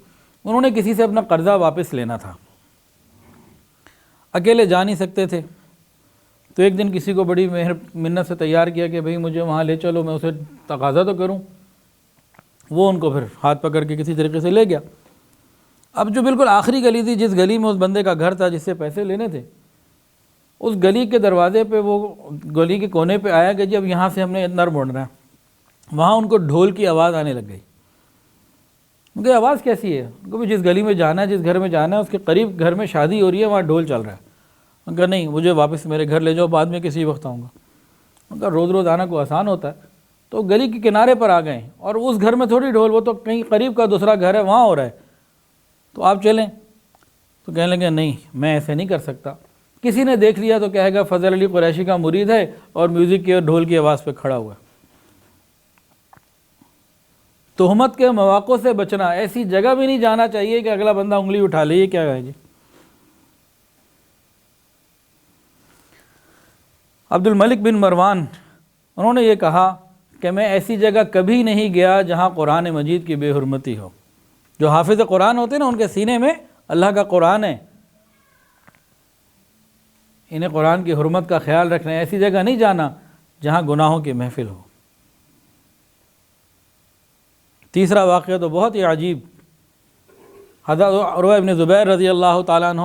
انہوں نے کسی سے اپنا قرضہ واپس لینا تھا، اکیلے جا نہیں سکتے تھے، تو ایک دن کسی کو بڑی منت سے تیار کیا کہ بھئی مجھے وہاں لے چلو، میں اسے تقاضا تو کروں۔ وہ ان کو پھر ہاتھ پکڑ کے کسی طریقے سے لے گیا۔ اب جو بالکل آخری گلی تھی، جس گلی میں اس بندے کا گھر تھا جس سے پیسے لینے تھے، اس گلی کے دروازے پہ، وہ گلی کے کونے پہ آیا کہ جب یہاں سے ہم نے اندر مڑنا ہے، وہاں ان کو ڈھول کی آواز آنے لگ گئی۔ ان کی آواز کیسی ہے؟ ان کو جس گلی میں جانا ہے، جس گھر میں جانا ہے، اس کے قریب گھر میں شادی ہو رہی ہے، وہاں ڈھول چل رہا ہے۔ ان کا نہیں، مجھے واپس میرے گھر لے جاؤ، بعد میں کسی وقت آؤں گا۔ ان کا روز روز آنا کو آسان ہوتا ہے، تو گلی کے کنارے پر آ گئے، اور اس گھر میں تھوڑی ڈھول، وہ تو کہیں قریب کا دوسرا گھر ہے، وہاں ہو رہا ہے، تو آپ چلیں۔ تو کہنے لگے نہیں، میں ایسے نہیں کر سکتا۔ کسی نے دیکھ لیا تو کہے گا فضل علی قریشی کا مرید ہے اور میوزک کی اور ڈھول کی آواز پہ کھڑا ہوا ہے۔ تہمت کے مواقع سے بچنا، ایسی جگہ بھی نہیں جانا چاہیے کہ اگلا بندہ انگلی اٹھا لے، یہ کیا ہے جی۔ عبد الملک بن مروان، انہوں نے یہ کہا کہ میں ایسی جگہ کبھی نہیں گیا جہاں قرآن مجید کی بے حرمتی ہو۔ جو حافظ قرآن ہوتے ہیں نا، ان کے سینے میں اللہ کا قرآن ہے، انہیں قرآن کی حرمت کا خیال رکھنا ہے۔ ایسی جگہ نہیں جانا جہاں گناہوں کی محفل ہو۔ تیسرا واقعہ تو بہت ہی عجیب، حضرت عروہ ابن زبیر رضی اللہ تعالیٰ عنہ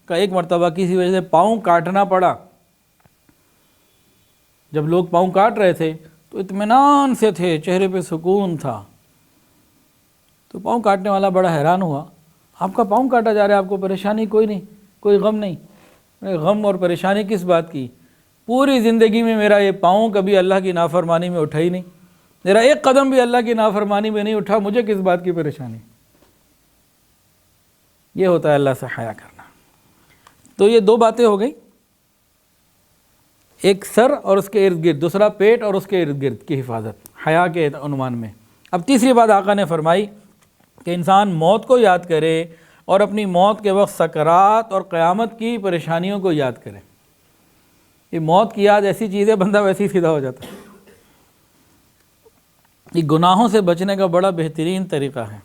کا ایک مرتبہ کسی وجہ سے پاؤں کاٹنا پڑا۔ جب لوگ پاؤں کاٹ رہے تھے تو اطمینان سے تھے، چہرے پہ سکون تھا، تو پاؤں کاٹنے والا بڑا حیران ہوا، آپ کا پاؤں کاٹا جا رہا ہے، آپ کو پریشانی کوئی نہیں، کوئی غم نہیں؟ غم اور پریشانی کس بات کی؟ پوری زندگی میں میرا یہ پاؤں کبھی اللہ کی نافرمانی میں اٹھا ہی نہیں، میرا ایک قدم بھی اللہ کی نافرمانی میں نہیں اٹھا، مجھے کس بات کی پریشانی؟ یہ ہوتا ہے اللہ سے حیا کرنا۔ تو یہ دو باتیں ہو گئی، ایک سر اور اس کے ارد گرد، دوسرا پیٹ اور اس کے ارد گرد کی حفاظت، حیا کے عنوان میں۔ اب تیسری بات آقا نے فرمائی کہ انسان موت کو یاد کرے اور اپنی موت کے وقت سکرات اور قیامت کی پریشانیوں کو یاد کرے۔ یہ موت کی یاد ایسی چیز ہے، بندہ ویسے ہی سیدھا ہو جاتا ہے۔ یہ گناہوں سے بچنے کا بڑا بہترین طریقہ ہے۔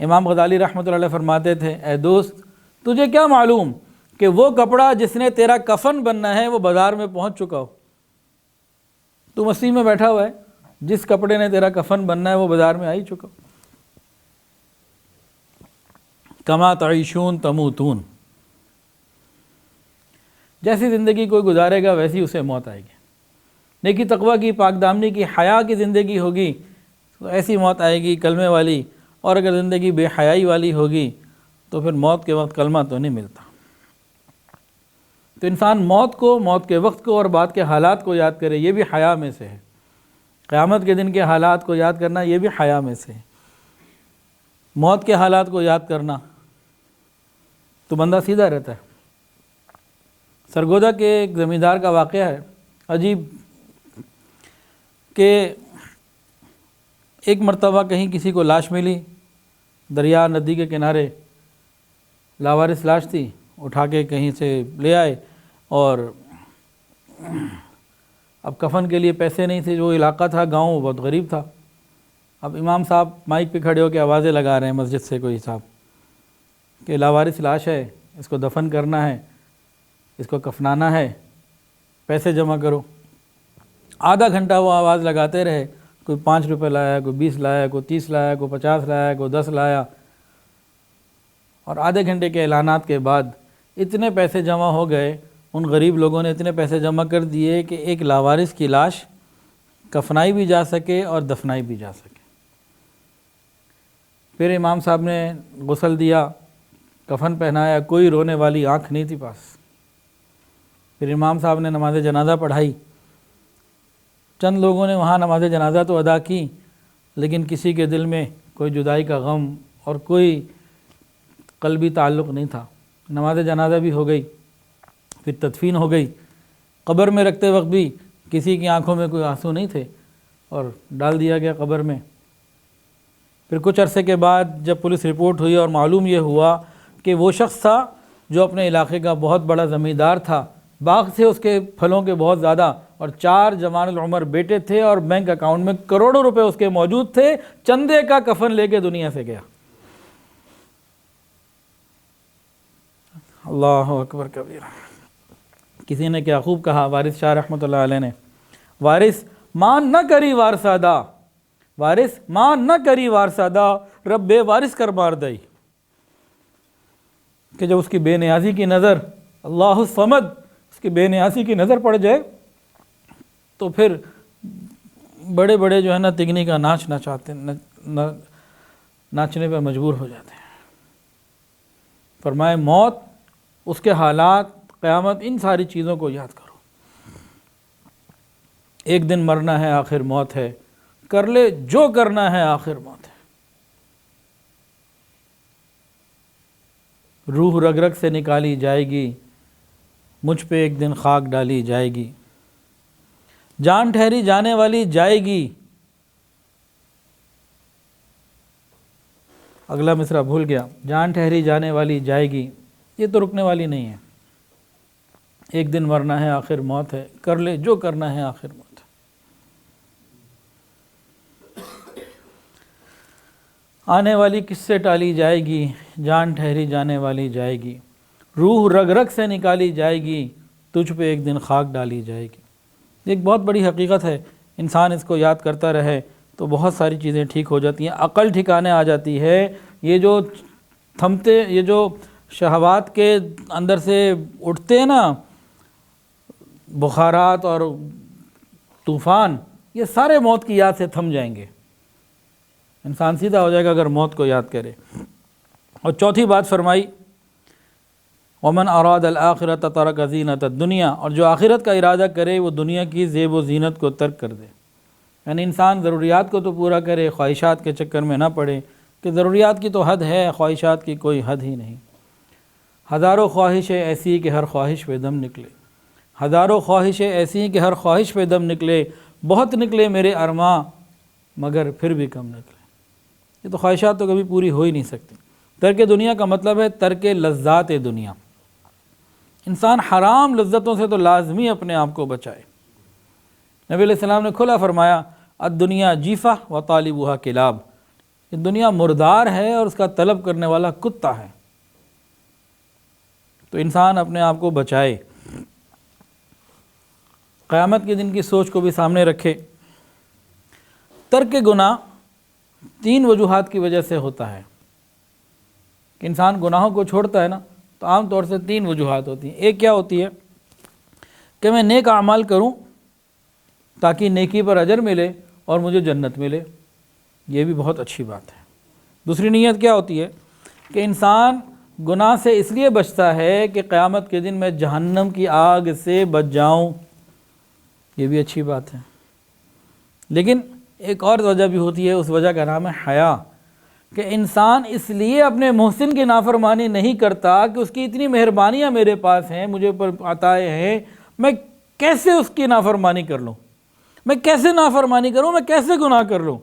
امام غزالی رحمۃ اللہ علیہ فرماتے تھے، اے دوست، تجھے کیا معلوم کہ وہ کپڑا جس نے تیرا کفن بننا ہے وہ بازار میں پہنچ چکا ہو۔ تو مسیح میں بیٹھا ہوا ہے، جس کپڑے نے تیرا کفن بننا ہے وہ بازار میں آ ہی چکا ہو۔ کما تعیشون تموتون، جیسی زندگی کوئی گزارے گا ویسی اسے موت آئے گی۔ نیکی تقوی کی، پاک دامنی کی، حیا کی زندگی ہوگی تو ایسی موت آئے گی کلمے والی، اور اگر زندگی بے حیائی والی ہوگی تو پھر موت کے وقت کلمہ تو نہیں ملتا۔ تو انسان موت کو، موت کے وقت کو اور بعد کے حالات کو یاد کرے، یہ بھی حیا میں سے ہے۔ قیامت کے دن کے حالات کو یاد کرنا، یہ بھی حیا میں سے ہے۔ موت کے حالات کو یاد کرنا تو بندہ سیدھا رہتا ہے۔ سرگودا کے ایک زمیندار کا واقعہ ہے عجیب، کہ ایک مرتبہ کہیں کسی کو لاش ملی، دریا ندی کے کنارے لاوارث لاش تھی، اٹھا کے کہیں سے لے آئے، اور اب کفن کے لیے پیسے نہیں تھے، جو علاقہ تھا گاؤں بہت غریب تھا۔ اب امام صاحب مائک پہ کھڑے ہو کے آوازیں لگا رہے ہیں مسجد سے کوئی صاحب کہ لاوارث لاش ہے، اس کو دفن کرنا ہے، اس کو کفنانا ہے، پیسے جمع کرو۔ آدھا گھنٹہ وہ آواز لگاتے رہے، کوئی 5 روپے لایا، کوئی 20 لایا، کوئی 30 لایا، کوئی 50 لایا، کوئی 10 لایا، اور آدھے گھنٹے کے اعلانات کے بعد اتنے پیسے جمع ہو گئے، ان غریب لوگوں نے اتنے پیسے جمع کر دیے کہ ایک لاوارث کی لاش کفنائی بھی جا سکے اور دفنائی بھی جا سکے۔ پھر امام صاحب نے غسل دیا، کفن پہنایا، کوئی رونے والی آنکھ نہیں تھی پاس۔ پھر امام صاحب نے نماز جنازہ پڑھائی، چند لوگوں نے وہاں نماز جنازہ تو ادا کی، لیکن کسی کے دل میں کوئی جدائی کا غم اور کوئی قلبی تعلق نہیں تھا۔ نماز جنازہ بھی ہو گئی، پھر تدفین ہو گئی، قبر میں رکھتے وقت بھی کسی کی آنکھوں میں کوئی آنسو نہیں تھے، اور ڈال دیا گیا قبر میں۔ پھر کچھ عرصے کے بعد جب پولیس رپورٹ ہوئی اور معلوم یہ ہوا کہ وہ شخص تھا جو اپنے علاقے کا بہت بڑا زمیندار تھا، باغ سے اس کے پھلوں کے بہت زیادہ، اور 4 جوان العمر بیٹے تھے، اور بینک اکاؤنٹ میں کروڑوں روپے اس کے موجود تھے، چندے کا کفن لے کے دنیا سے گیا۔ اللہ اکبر کبیرہ۔ کسی نے کیا خوب کہا، وارث شاہ رحمۃ اللہ علیہ نے، وارث مان نہ کری وارثادہ، وارث مان نہ کری وارثادہ، رب بے وارث کر مار دئی۔ کہ جب اس کی بے نیازی کی نظر، اللہ الصمد، اس کی بے نیازی کی نظر پڑ جائے تو پھر بڑے بڑے جو ہے نا تگنی کا ناچ نچاتے، ناچنے پہ مجبور ہو جاتے ہیں۔ فرمائے موت، اس کے حالات، قیامت، ان ساری چیزوں کو یاد کرو۔ ایک دن مرنا ہے، آخر موت ہے، کر لے جو کرنا ہے، آخر موت ہے۔ روح رگ رگ سے نکالی جائے گی، مجھ پہ ایک دن خاک ڈالی جائے گی، جان ٹھہری جانے والی جائے گی۔ اگلا مصرع بھول گیا، جان ٹھہری جانے والی جائے گی، یہ تو رکنے والی نہیں ہے۔ ایک دن مرنا ہے، آخر موت ہے، کر لے جو کرنا ہے، آخر موت ہے۔ آنے والی کس سے ٹالی جائے گی، جان ٹھہری جانے والی جائے گی، روح رگ رگ سے نکالی جائے گی، تجھ پہ ایک دن خاک ڈالی جائے گی۔ ایک بہت بڑی حقیقت ہے، انسان اس کو یاد کرتا رہے تو بہت ساری چیزیں ٹھیک ہو جاتی ہیں، عقل ٹھکانے آ جاتی ہے۔ یہ جو تھمتے، یہ جو شہوات کے اندر سے اٹھتے ہیں نا بخارات اور طوفان، یہ سارے موت کی یاد سے تھم جائیں گے، انسان سیدھا ہو جائے گا اگر موت کو یاد کرے۔ اور چوتھی بات فرمائی، ومن اراد الآخرۃ ترک زینۃ الدنیا، اور جو آخرت کا ارادہ کرے وہ دنیا کی زیب و زینت کو ترک کر دے۔ یعنی انسان ضروریات کو تو پورا کرے، خواہشات کے چکر میں نہ پڑے، کہ ضروریات کی تو حد ہے، خواہشات کی کوئی حد ہی نہیں۔ ہزاروں خواہشیں ایسی کہ ہر خواہش پہ دم نکلے، ہزاروں خواہشیں ایسی کہ ہر خواہش پہ دم نکلے، بہت نکلے میرے ارماں مگر پھر بھی کم نکلے۔ یہ تو خواہشات تو کبھی پوری ہو ہی نہیں سکتی۔ ترک دنیا کا مطلب ہے ترک لذات دنیا۔ انسان حرام لذتوں سے تو لازمی اپنے آپ کو بچائے۔ نبی علیہ السلام نے کھلا فرمایا، الدنیا جیفہ و طالبها کلاب، یہ دنیا مردار ہے اور اس کا طلب کرنے والا کتا ہے۔ تو انسان اپنے آپ کو بچائے، قیامت کے دن کی سوچ کو بھی سامنے رکھے۔ ترک گناہ 3 وجوہات کی وجہ سے ہوتا ہے کہ انسان گناہوں کو چھوڑتا ہے نا، تو عام طور سے 3 وجوہات ہوتی ہیں۔ ایک کیا ہوتی ہے کہ میں نیک اعمال کروں تاکہ نیکی پر اجر ملے اور مجھے جنت ملے، یہ بھی بہت اچھی بات ہے۔ دوسری نیت کیا ہوتی ہے کہ انسان گناہ سے اس لیے بچتا ہے کہ قیامت کے دن میں جہنم کی آگ سے بچ جاؤں، یہ بھی اچھی بات ہے۔ لیکن ایک اور وجہ بھی ہوتی ہے، اس وجہ کا نام ہے حیا، کہ انسان اس لیے اپنے محسن کی نافرمانی نہیں کرتا کہ اس کی اتنی مہربانیاں میرے پاس ہیں، مجھے پر عطائیں ہیں، میں کیسے اس کی نافرمانی کر لوں، میں کیسے نافرمانی کروں، میں کیسے گناہ کر لوں،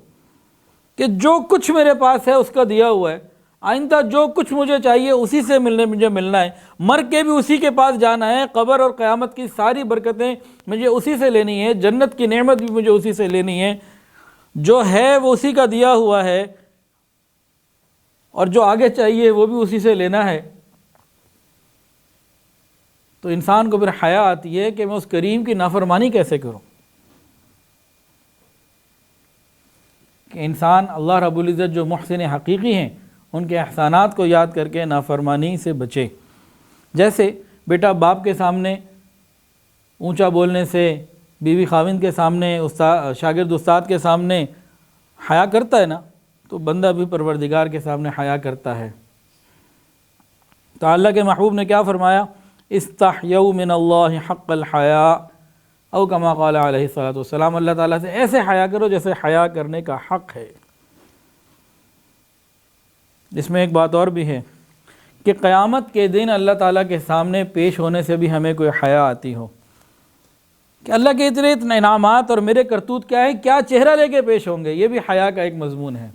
کہ جو کچھ میرے پاس ہے اس کا دیا ہوا ہے، آئندہ جو کچھ مجھے چاہیے اسی سے مجھے ملنا ہے، مر کے بھی اسی کے پاس جانا ہے، قبر اور قیامت کی ساری برکتیں مجھے اسی سے لینی ہے، جنت کی نعمت بھی مجھے اسی سے لینی ہے، جو ہے وہ اسی کا دیا ہوا ہے، اور جو آگے چاہیے وہ بھی اسی سے لینا ہے۔ تو انسان کو پھر حیا آتی ہے کہ میں اس کریم کی نافرمانی کیسے کروں۔ کہ انسان اللہ رب العزت جو محسن حقیقی ہیں ان کے احسانات کو یاد کر کے نافرمانی سے بچے۔ جیسے بیٹا باپ کے سامنے اونچا بولنے سے، بیوی خاوند کے سامنے، شاگرد استاد کے سامنے حیا کرتا ہے نا، تو بندہ بھی پروردگار کے سامنے حیا کرتا ہے۔ تو اللہ کے محبوب نے کیا فرمایا؟ استحیوا من اللہ حق الحیاء، او کما قال علیہ الصلوۃ والسلام، اللہ تعالیٰ سے ایسے حیا کرو جیسے حیا کرنے کا حق ہے۔ اس میں ایک بات اور بھی ہے کہ قیامت کے دن اللہ تعالیٰ کے سامنے پیش ہونے سے بھی ہمیں کوئی حیا آتی ہو کہ اللہ کے اتنے انعامات اور میرے کرتوت کیا ہے، کیا چہرہ لے کے پیش ہوں گے، یہ بھی حیا کا ایک مضمون ہے۔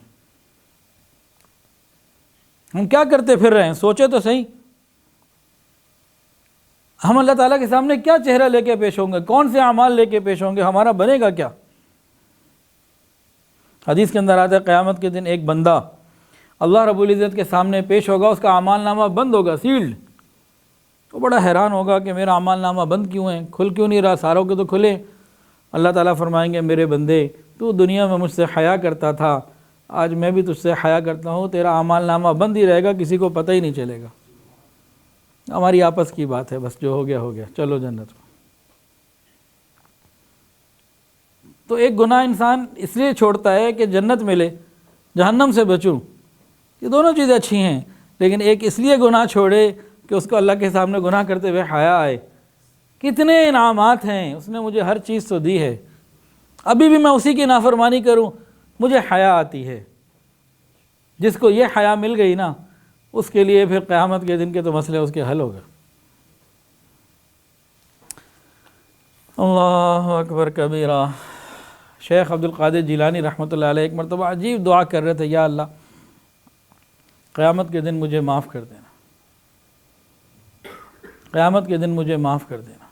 ہم کیا کرتے پھر رہے ہیں، سوچے تو صحیح، ہم اللہ تعالیٰ کے سامنے کیا چہرہ لے کے پیش ہوں گے، کون سے اعمال لے کے پیش ہوں گے، ہمارا بنے گا کیا؟ حدیث کے اندر آتا ہے قیامت کے دن ایک بندہ اللہ رب العزت کے سامنے پیش ہوگا، اس کا اعمال نامہ بند ہوگا، سیلڈ۔ تو بڑا حیران ہوگا کہ میرا اعمال نامہ بند کیوں ہے، کھل کیوں نہیں رہا، ساروں کے تو کھلے۔ اللہ تعالیٰ فرمائیں گے میرے بندے تو دنیا میں مجھ سے حیا کرتا تھا، آج میں بھی تجھ سے حیا کرتا ہوں، تیرا اعمال نامہ بند ہی رہے گا، کسی کو پتہ ہی نہیں چلے گا، ہماری آپس کی بات ہے، بس جو ہو گیا ہو گیا، چلو جنت میں۔ تو ایک گناہ انسان اس لیے چھوڑتا ہے کہ جنت ملے، جہنم سے بچوں، یہ دونوں چیزیں اچھی ہیں، لیکن ایک اس لیے گناہ چھوڑے کہ اس کو اللہ کے سامنے گناہ کرتے ہوئے حیا آئے۔ کتنے انعامات ہیں، اس نے مجھے ہر چیز تو دی ہے، ابھی بھی میں اسی کی نافرمانی کروں، مجھے حیا آتی ہے۔ جس کو یہ حیا مل گئی نا، اس کے لیے پھر قیامت کے دن کے تو مسئلے اس کے حل ہو گئے۔ اللہ اکبر کبیرہ۔ شیخ عبد القادر جیلانی رحمۃ اللہ علیہ ایک مرتبہ عجیب دعا کر رہے تھے، یا اللہ قیامت کے دن مجھے معاف کر دینا، قیامت کے دن مجھے معاف کر دینا۔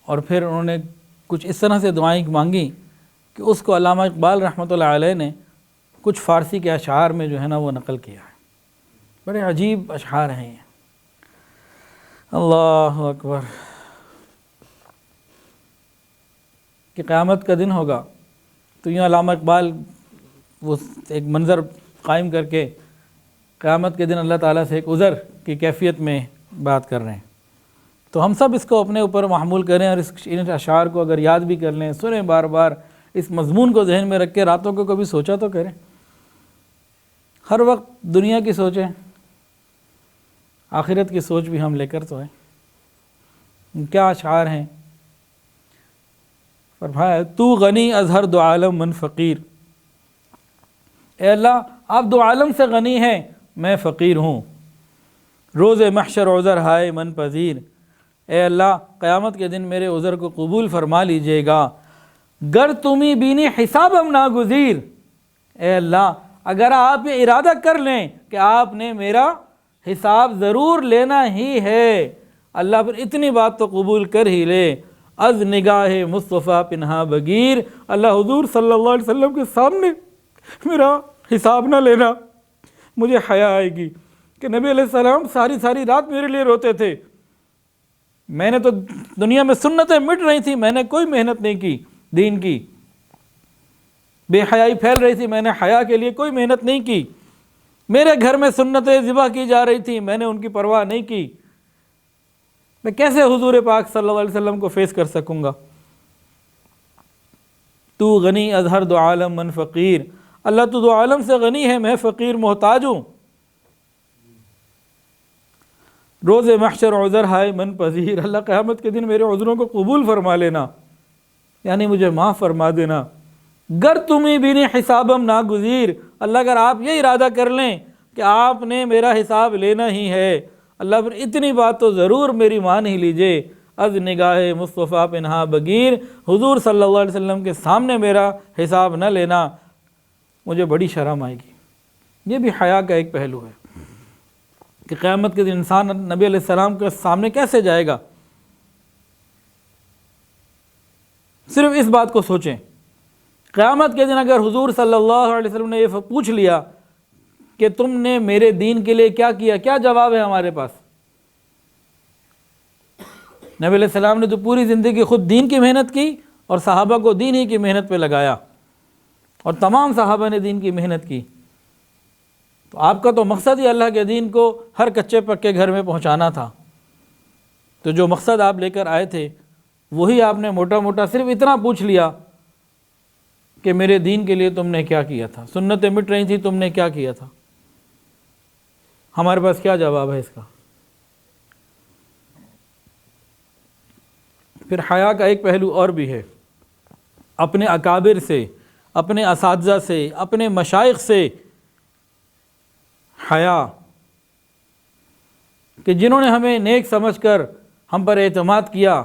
اور پھر انہوں نے کچھ اس طرح سے دعائیں مانگی کہ اس کو علامہ اقبال رحمۃ اللہ علیہ نے کچھ فارسی کے اشعار میں جو ہے نا وہ نقل کیا ہے، بڑے عجیب اشعار ہیں یہ۔ اللہ اکبر۔ کہ قیامت کا دن ہوگا تو یوں علامہ اقبال وہ ایک منظر قائم کر کے قیامت کے دن اللہ تعالیٰ سے ایک عذر کی کیفیت میں بات کر رہے ہیں۔ تو ہم سب اس کو اپنے اوپر محمول کریں اور ان اشعار کو اگر یاد بھی کر لیں، سنیں بار بار، اس مضمون کو ذہن میں رکھ کے راتوں کو کبھی سوچا تو کریں، ہر وقت دنیا کی سوچیں، آخرت کی سوچ بھی ہم لے کر تو ہیں۔ کیا اشعار ہیں؟ فرمایا تو غنی از ہر دو عالم من فقیر، اے اللہ آپ دو عالم سے غنی ہیں، میں فقیر ہوں۔ روز محشر عذر ہائے من پذیر، اے اللہ قیامت کے دن میرے عذر کو قبول فرما لیجئے گا۔ گر تمہیں بینی حسابم ناگزیر، اے اللہ اگر آپ یہ ارادہ کر لیں کہ آپ نے میرا حساب ضرور لینا ہی ہے، اللہ پھر اتنی بات تو قبول کر ہی لے۔ از نگاہ مصطفیٰ پنہا بگیر، اللہ حضور صلی اللہ علیہ وسلم کے سامنے میرا حساب نہ لینا، مجھے حیا آئے گی کہ نبی علیہ السلام ساری رات میرے لیے روتے تھے، میں نے تو دنیا میں سنتیں مٹ رہی تھی، میں نے کوئی محنت نہیں کی دین کی، بے حیائی پھیل رہی تھی، میں نے حیا کے لیے کوئی محنت نہیں کی، میرے گھر میں سنتیں ذبح کی جا رہی تھی، میں نے ان کی پرواہ نہیں کی، میں کیسے حضور پاک صلی اللہ علیہ وسلم کو فیس کر سکوں گا؟ تو غنی از ہر دو عالم من فقیر، اللہ تو دو عالم سے غنی ہے، میں فقیر محتاج ہوں۔ روز محشر عذر ہائے من پذیر، اللہ قیامت کے دن میرے عذروں کو قبول فرما لینا، یعنی مجھے معاف فرما دینا۔ گر تمہیں بینی حسابم ناگزیر، اللہ اگر آپ یہ ارادہ کر لیں کہ آپ نے میرا حساب لینا ہی ہے، اللہ پھر اتنی بات تو ضرور میری مان ہی لیجئے۔ از نگاہ مصطفیٰ پنہا بگیر، حضور صلی اللہ علیہ وسلم کے سامنے میرا حساب نہ لینا، مجھے بڑی شرم آئے گی۔ یہ بھی حیا کا ایک پہلو ہے کہ قیامت کے دن انسان نبی علیہ السلام کے سامنے کیسے جائے گا۔ صرف اس بات کو سوچیں، قیامت کے دن اگر حضور صلی اللہ علیہ وسلم نے یہ پوچھ لیا کہ تم نے میرے دین کے لیے کیا کیا، کیا جواب ہے ہمارے پاس؟ نبی علیہ السلام نے تو پوری زندگی خود دین کی محنت کی اور صحابہ کو دین ہی کی محنت پہ لگایا، اور تمام صحابہ نے دین کی محنت کی۔ تو آپ کا تو مقصد ہی اللہ کے دین کو ہر کچے پکے گھر میں پہنچانا تھا، تو جو مقصد آپ لے کر آئے تھے وہی آپ نے موٹا موٹا صرف اتنا پوچھ لیا کہ میرے دین کے لیے تم نے کیا کیا تھا، سنتیں مٹ رہی تھی تم نے کیا کیا تھا۔ ہمارے پاس کیا جواب ہے اس کا؟ پھر حیا کا ایک پہلو اور بھی ہے، اپنے اکابر سے، اپنے اساتذہ سے، اپنے مشائخ سے حیا، کہ جنہوں نے ہمیں نیک سمجھ کر ہم پر اعتماد کیا،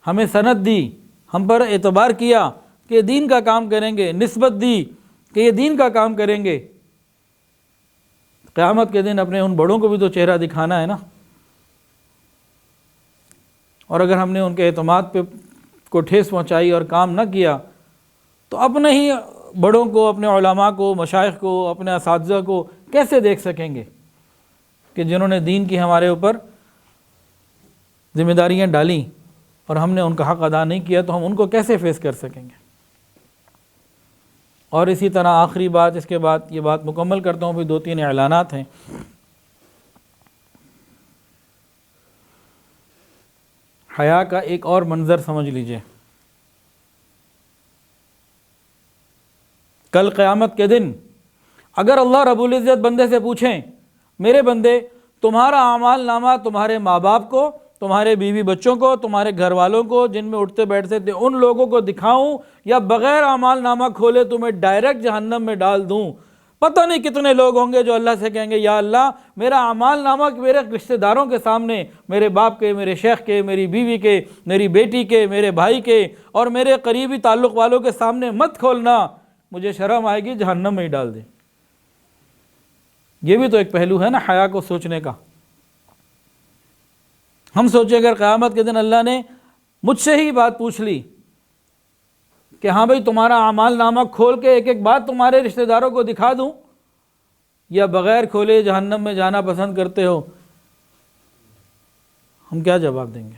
ہمیں سند دی، ہم پر اعتبار کیا کہ یہ دین کا کام کریں گے، نسبت دی کہ یہ دین کا کام کریں گے، قیامت کے دن اپنے ان بڑوں کو بھی تو چہرہ دکھانا ہے نا۔ اور اگر ہم نے ان کے اعتماد پہ کو ٹھیس پہنچائی اور کام نہ کیا تو اپنے ہی بڑوں کو، اپنے علماء کو، مشائخ کو، اپنے اساتذہ کو کیسے دیکھ سکیں گے کہ جنہوں نے دین کی ہمارے اوپر ذمہ داریاں ڈالیں اور ہم نے ان کا حق ادا نہیں کیا، تو ہم ان کو کیسے فیس کر سکیں گے؟ اور اسی طرح آخری بات، اس کے بعد یہ بات مکمل کرتا ہوں، پھر 2-3 اعلانات ہیں۔ حیا کا ایک اور منظر سمجھ لیجئے، کل قیامت کے دن اگر اللہ رب العزت بندے سے پوچھیں، میرے بندے تمہارا اعمال نامہ تمہارے ماں باپ کو، تمہارے بیوی بچوں کو، تمہارے گھر والوں کو جن میں اٹھتے بیٹھتے تھے ان لوگوں کو دکھاؤں، یا بغیر اعمال نامہ کھولے تمہیں ڈائریکٹ جہنم میں ڈال دوں؟ پتہ نہیں کتنے لوگ ہوں گے جو اللہ سے کہیں گے یا اللہ میرا اعمال نامہ میرے رشتہ داروں کے سامنے، میرے باپ کے، میرے شیخ کے، میری بیوی کے، میری بیٹی کے، میرے بھائی کے اور میرے قریبی تعلق والوں کے سامنے مت کھولنا، مجھے شرم آئے گی، جہنم میں ہی ڈال دے۔ یہ بھی تو ایک پہلو ہے نا حیا کو سوچنے کا۔ ہم سوچیں اگر قیامت کے دن اللہ نے مجھ سے ہی بات پوچھ لی کہ ہاں بھئی تمہارا اعمال نامہ کھول کے ایک ایک بات تمہارے رشتہ داروں کو دکھا دوں، یا بغیر کھولے جہنم میں جانا پسند کرتے ہو، ہم کیا جواب دیں گے؟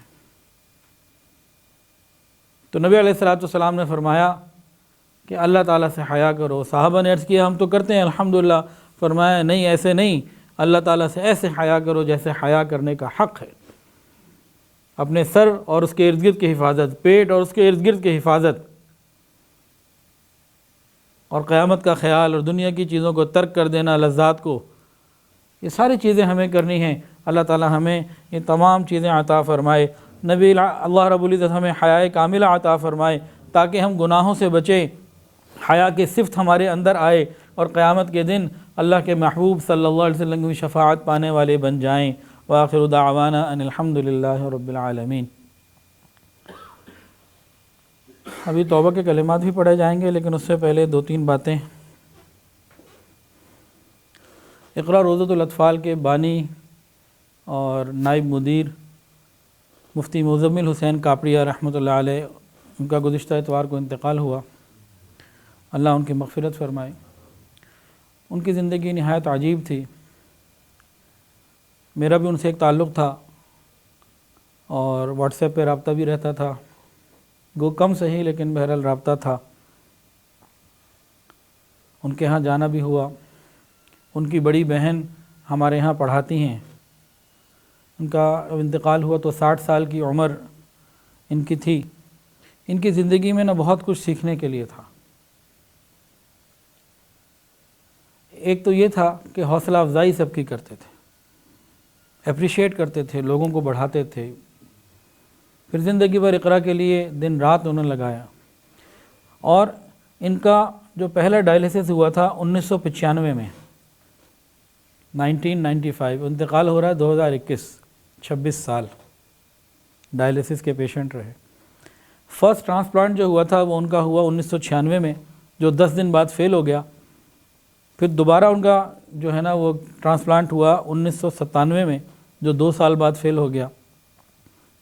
تو نبی علیہ الصلوۃ والسلام نے فرمایا کہ اللہ تعالیٰ سے حیا کرو۔ صحابہ نے عرض کیا ہم تو کرتے ہیں الحمدللہ، فرمایا نہیں ایسے نہیں، اللہ تعالیٰ سے ایسے حیا کرو جیسے حیا کرنے کا حق ہے۔ اپنے سر اور اس کے ارد گرد کی حفاظت، پیٹ اور اس کے ارد گرد کی حفاظت، اور قیامت کا خیال اور دنیا کی چیزوں کو ترک کر دینا، لذات کو، یہ ساری چیزیں ہمیں کرنی ہیں۔ اللہ تعالیٰ ہمیں یہ تمام چیزیں عطا فرمائے۔ اللہ رب العزت ہمیں حیا کاملہ عطا فرمائے تاکہ ہم گناہوں سے بچیں، حیا کی صفت ہمارے اندر آئے اور قیامت کے دن اللہ کے محبوب صلی اللہ علیہ وسلم کی شفاعت پانے والے بن جائیں۔ وآخر دعوانا ان الحمد للہ رب العالمین۔ ابھی توبہ کے کلمات بھی پڑھے جائیں گے، لیکن اس سے پہلے 2-3 باتیں۔ اقرا روضۃ الاطفال کے بانی اور نائب مدیر مفتی مزمل حسین کاپڑیہ رحمۃ اللہ علیہ، ان کا گزشتہ اتوار کو انتقال ہوا، اللہ ان کی مغفرت فرمائے۔ ان کی زندگی نہایت عجیب تھی، میرا بھی ان سے ایک تعلق تھا اور واٹس ایپ پہ رابطہ بھی رہتا تھا، گو کم صحیح لیکن بہرحال رابطہ تھا۔ ان کے ہاں جانا بھی ہوا۔ ان کی بڑی بہن ہمارے ہاں پڑھاتی ہیں، ان کا انتقال ہوا تو 60 سال کی عمر ان کی تھی۔ ان کی زندگی میں بہت کچھ سیکھنے کے لیے تھا۔ ایک تو یہ تھا کہ حوصلہ افزائی سب کی کرتے تھے، اپریشیٹ کرتے تھے، لوگوں کو بڑھاتے تھے۔ پھر زندگی بھر اقرا کے لیے دن رات انہوں نے لگایا، اور ان کا جو پہلا ڈائلیسس ہوا تھا 1995 میں، 1995، انتقال ہو رہا ہے 2021، 26 سال ڈائلیسس کے پیشنٹ رہے۔ فرسٹ ٹرانسپلانٹ جو ہوا تھا وہ ان کا ہوا 1996 میں، جو 10 دن بعد فیل ہو گیا۔ پھر دوبارہ ان کا جو ہے نا وہ ٹرانسپلانٹ ہوا 1997 میں، جو 2 سال بعد فیل ہو گیا۔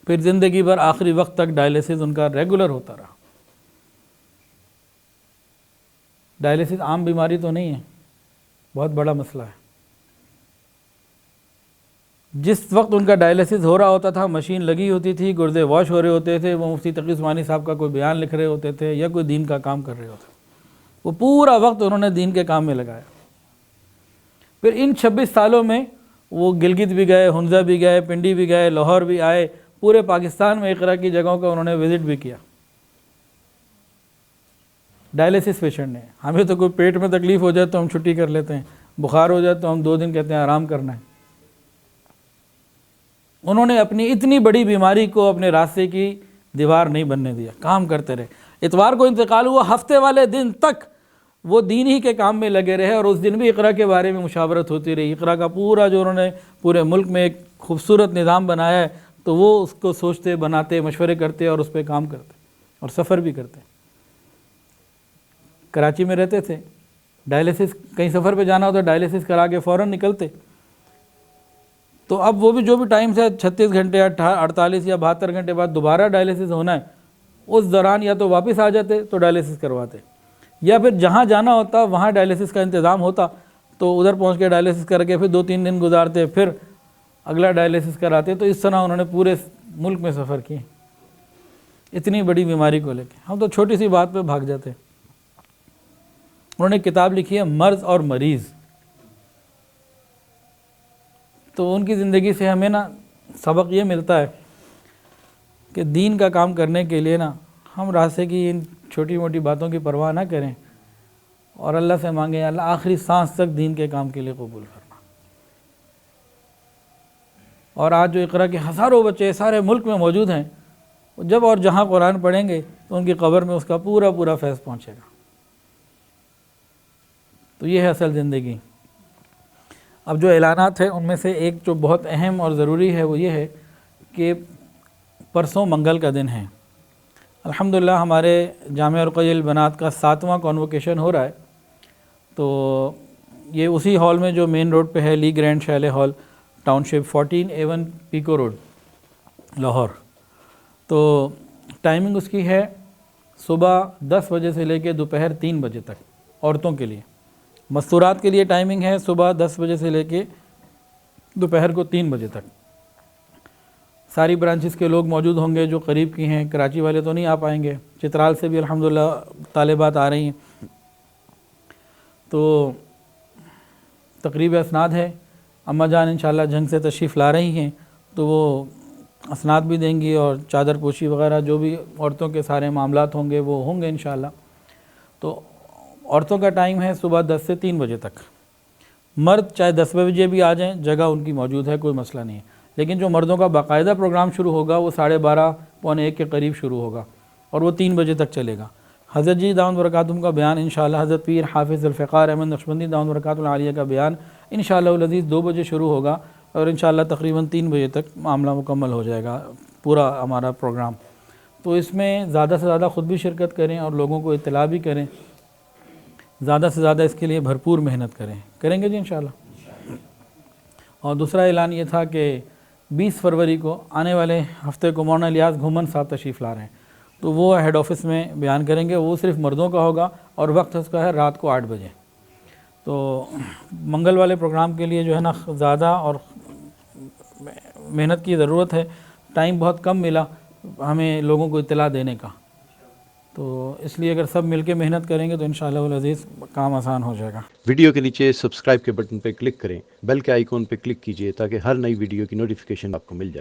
پھر زندگی بھر آخری وقت تک ڈائلیسس ان کا ریگولر ہوتا رہا۔ ڈائلیسس عام بیماری تو نہیں ہے، بہت بڑا مسئلہ ہے۔ جس وقت ان کا ڈائلیسس ہو رہا ہوتا تھا مشین لگی ہوتی تھی، گردے واش ہو رہے ہوتے تھے، وہ مفتی تقی عثمانی صاحب کا کوئی بیان لکھ رہے ہوتے تھے یا کوئی دین کا کام کر رہے ہوتے تھے، وہ پورا وقت انہوں نے دین کے کام میں لگایا۔ پھر ان 26 سالوں میں وہ گلگت بھی گئے، ہنزہ بھی گئے، پنڈی بھی گئے، لاہور بھی آئے، پورے پاکستان میں اقرا کی جگہوں کا انہوں نے وزٹ بھی کیا۔ ڈائلیسس پیشنٹ نے، ہمیں تو کوئی پیٹ میں تکلیف ہو جائے تو ہم چھٹی کر لیتے ہیں، بخار ہو جائے تو ہم 2 دن کہتے ہیں آرام کرنا ہے۔ انہوں نے اپنی اتنی بڑی بیماری کو اپنے راستے کی دیوار نہیں بننے دیا، کام کرتے رہے۔ اتوار کو انتقال ہوا، ہفتے والے دن تک وہ دین ہی کے کام میں لگے رہے، اور اس دن بھی اقرا کے بارے میں مشاورت ہوتی رہی۔ اقرا کا پورا جو انہوں نے پورے ملک میں ایک خوبصورت نظام بنایا ہے، تو وہ اس کو سوچتے، بناتے، مشورے کرتے اور اس پہ کام کرتے اور سفر بھی کرتے۔ کراچی میں رہتے تھے، ڈائلیسس کہیں سفر پہ جانا ہوتا ڈائلیسس کرا کے فوراً نکلتے۔ تو اب وہ بھی جو بھی ٹائم سے 36 گھنٹے 48 یا 72 گھنٹے بعد دوبارہ ڈائلیسس ہونا ہے، اس دوران یا تو واپس آ جاتے تو ڈائلیسس کرواتے، یا پھر جہاں جانا ہوتا وہاں ڈائلیسس کا انتظام ہوتا تو ادھر پہنچ کے ڈائلیسس کر کے پھر 2-3 دن گزارتے، پھر اگلا ڈائلیسس کراتے۔ تو اس طرح انہوں نے پورے ملک میں سفر کیے اتنی بڑی بیماری کو لے کے۔ ہم تو چھوٹی سی بات پہ بھاگ جاتے۔ انہوں نے کتاب لکھی ہے مرض اور مریض۔ تو ان کی زندگی سے ہمیں نا سبق یہ ملتا ہے کہ دین کا کام کرنے کے لیے نا ہم راستے کی ان چھوٹی موٹی باتوں کی پرواہ نہ کریں اور اللہ سے مانگیں اللہ آخری سانس تک دین کے کام کے لیے قبول کرنا۔ اور آج جو اقرا کے ہزاروں بچے سارے ملک میں موجود ہیں، جب اور جہاں قرآن پڑھیں گے تو ان کی قبر میں اس کا پورا پورا فیض پہنچے گا۔ تو یہ ہے اصل زندگی۔ اب جو اعلانات ہیں ان میں سے ایک جو بہت اہم اور ضروری ہے وہ یہ ہے کہ پرسوں منگل کا دن ہے۔ الحمدللہ ہمارے جامعہ رقیہ البنات کا 7واں کانووکیشن ہو رہا ہے۔ تو یہ اسی ہال میں جو مین روڈ پہ ہے، لی گرینڈ شیلے ہال، ٹاؤن شپ 14A1 پیکو روڈ، لاہور۔ تو ٹائمنگ اس کی ہے صبح 10 بجے سے لے کے دوپہر 3 بجے تک عورتوں کے لیے۔ مستورات کے لیے ٹائمنگ ہے صبح 10 بجے سے لے کے دوپہر کو 3 بجے تک۔ ساری برانچز کے لوگ موجود ہوں گے جو قریب کی ہیں، کراچی والے تو نہیں آ پائیں گے، چترال سے بھی الحمدللہ طالبات آ رہی ہیں۔ تو تقریب اسناد ہے، اماں جان انشاءاللہ جنگ سے تشریف لا رہی ہیں، تو وہ اسناد بھی دیں گی اور چادر پوشی وغیرہ جو بھی عورتوں کے سارے معاملات ہوں گے وہ ہوں گے انشاءاللہ۔ تو عورتوں کا ٹائم ہے صبح 10 سے 3 بجے تک۔ مرد چاہے 10 بجے بھی آ جائیں، جگہ ان کی موجود ہے، کوئی مسئلہ نہیں ہے۔ لیکن جو مردوں کا باقاعدہ پروگرام شروع ہوگا وہ 12:30 پونے 1 کے قریب شروع ہوگا اور وہ 3 بجے تک چلے گا۔ حضرت جی دامت برکاتہم کا بیان انشاءاللہ، حضرت پیر حافظ ذوالفقار احمد نقشبندی دامت برکاتہ العالیہ کا بیان انشاءاللہ العزیز 2 بجے شروع ہوگا اور انشاءاللہ تقریباً 3 بجے تک معاملہ مکمل ہو جائے گا پورا ہمارا پروگرام۔ تو اس میں زیادہ سے زیادہ خود بھی شرکت کریں اور لوگوں کو اطلاع بھی کریں، زیادہ سے زیادہ اس کے لیے بھرپور محنت کریں گے جی انشاءاللہ۔ اور دوسرا اعلان یہ تھا کہ 20 فروری کو آنے والے ہفتے کو مولانا الیاس گھومن صاحب تشریف لا رہے ہیں، تو وہ ہیڈ آفس میں بیان کریں گے۔ وہ صرف مردوں کا ہوگا اور وقت اس کا ہے رات کو 8 بجے۔ تو منگل والے پروگرام کے لیے جو ہے نا زیادہ اور محنت کی ضرورت ہے، ٹائم بہت کم ملا ہمیں لوگوں کو اطلاع دینے کا، تو اس لیے اگر سب مل کے محنت کریں گے تو انشاءاللہ العزیز کام آسان ہو جائے گا۔ ویڈیو کے نیچے سبسکرائب کے بٹن پہ کلک کریں، بیل کے آئیکن پہ کلک کیجئے تاکہ ہر نئی ویڈیو کی نوٹیفیکیشن آپ کو مل جائے۔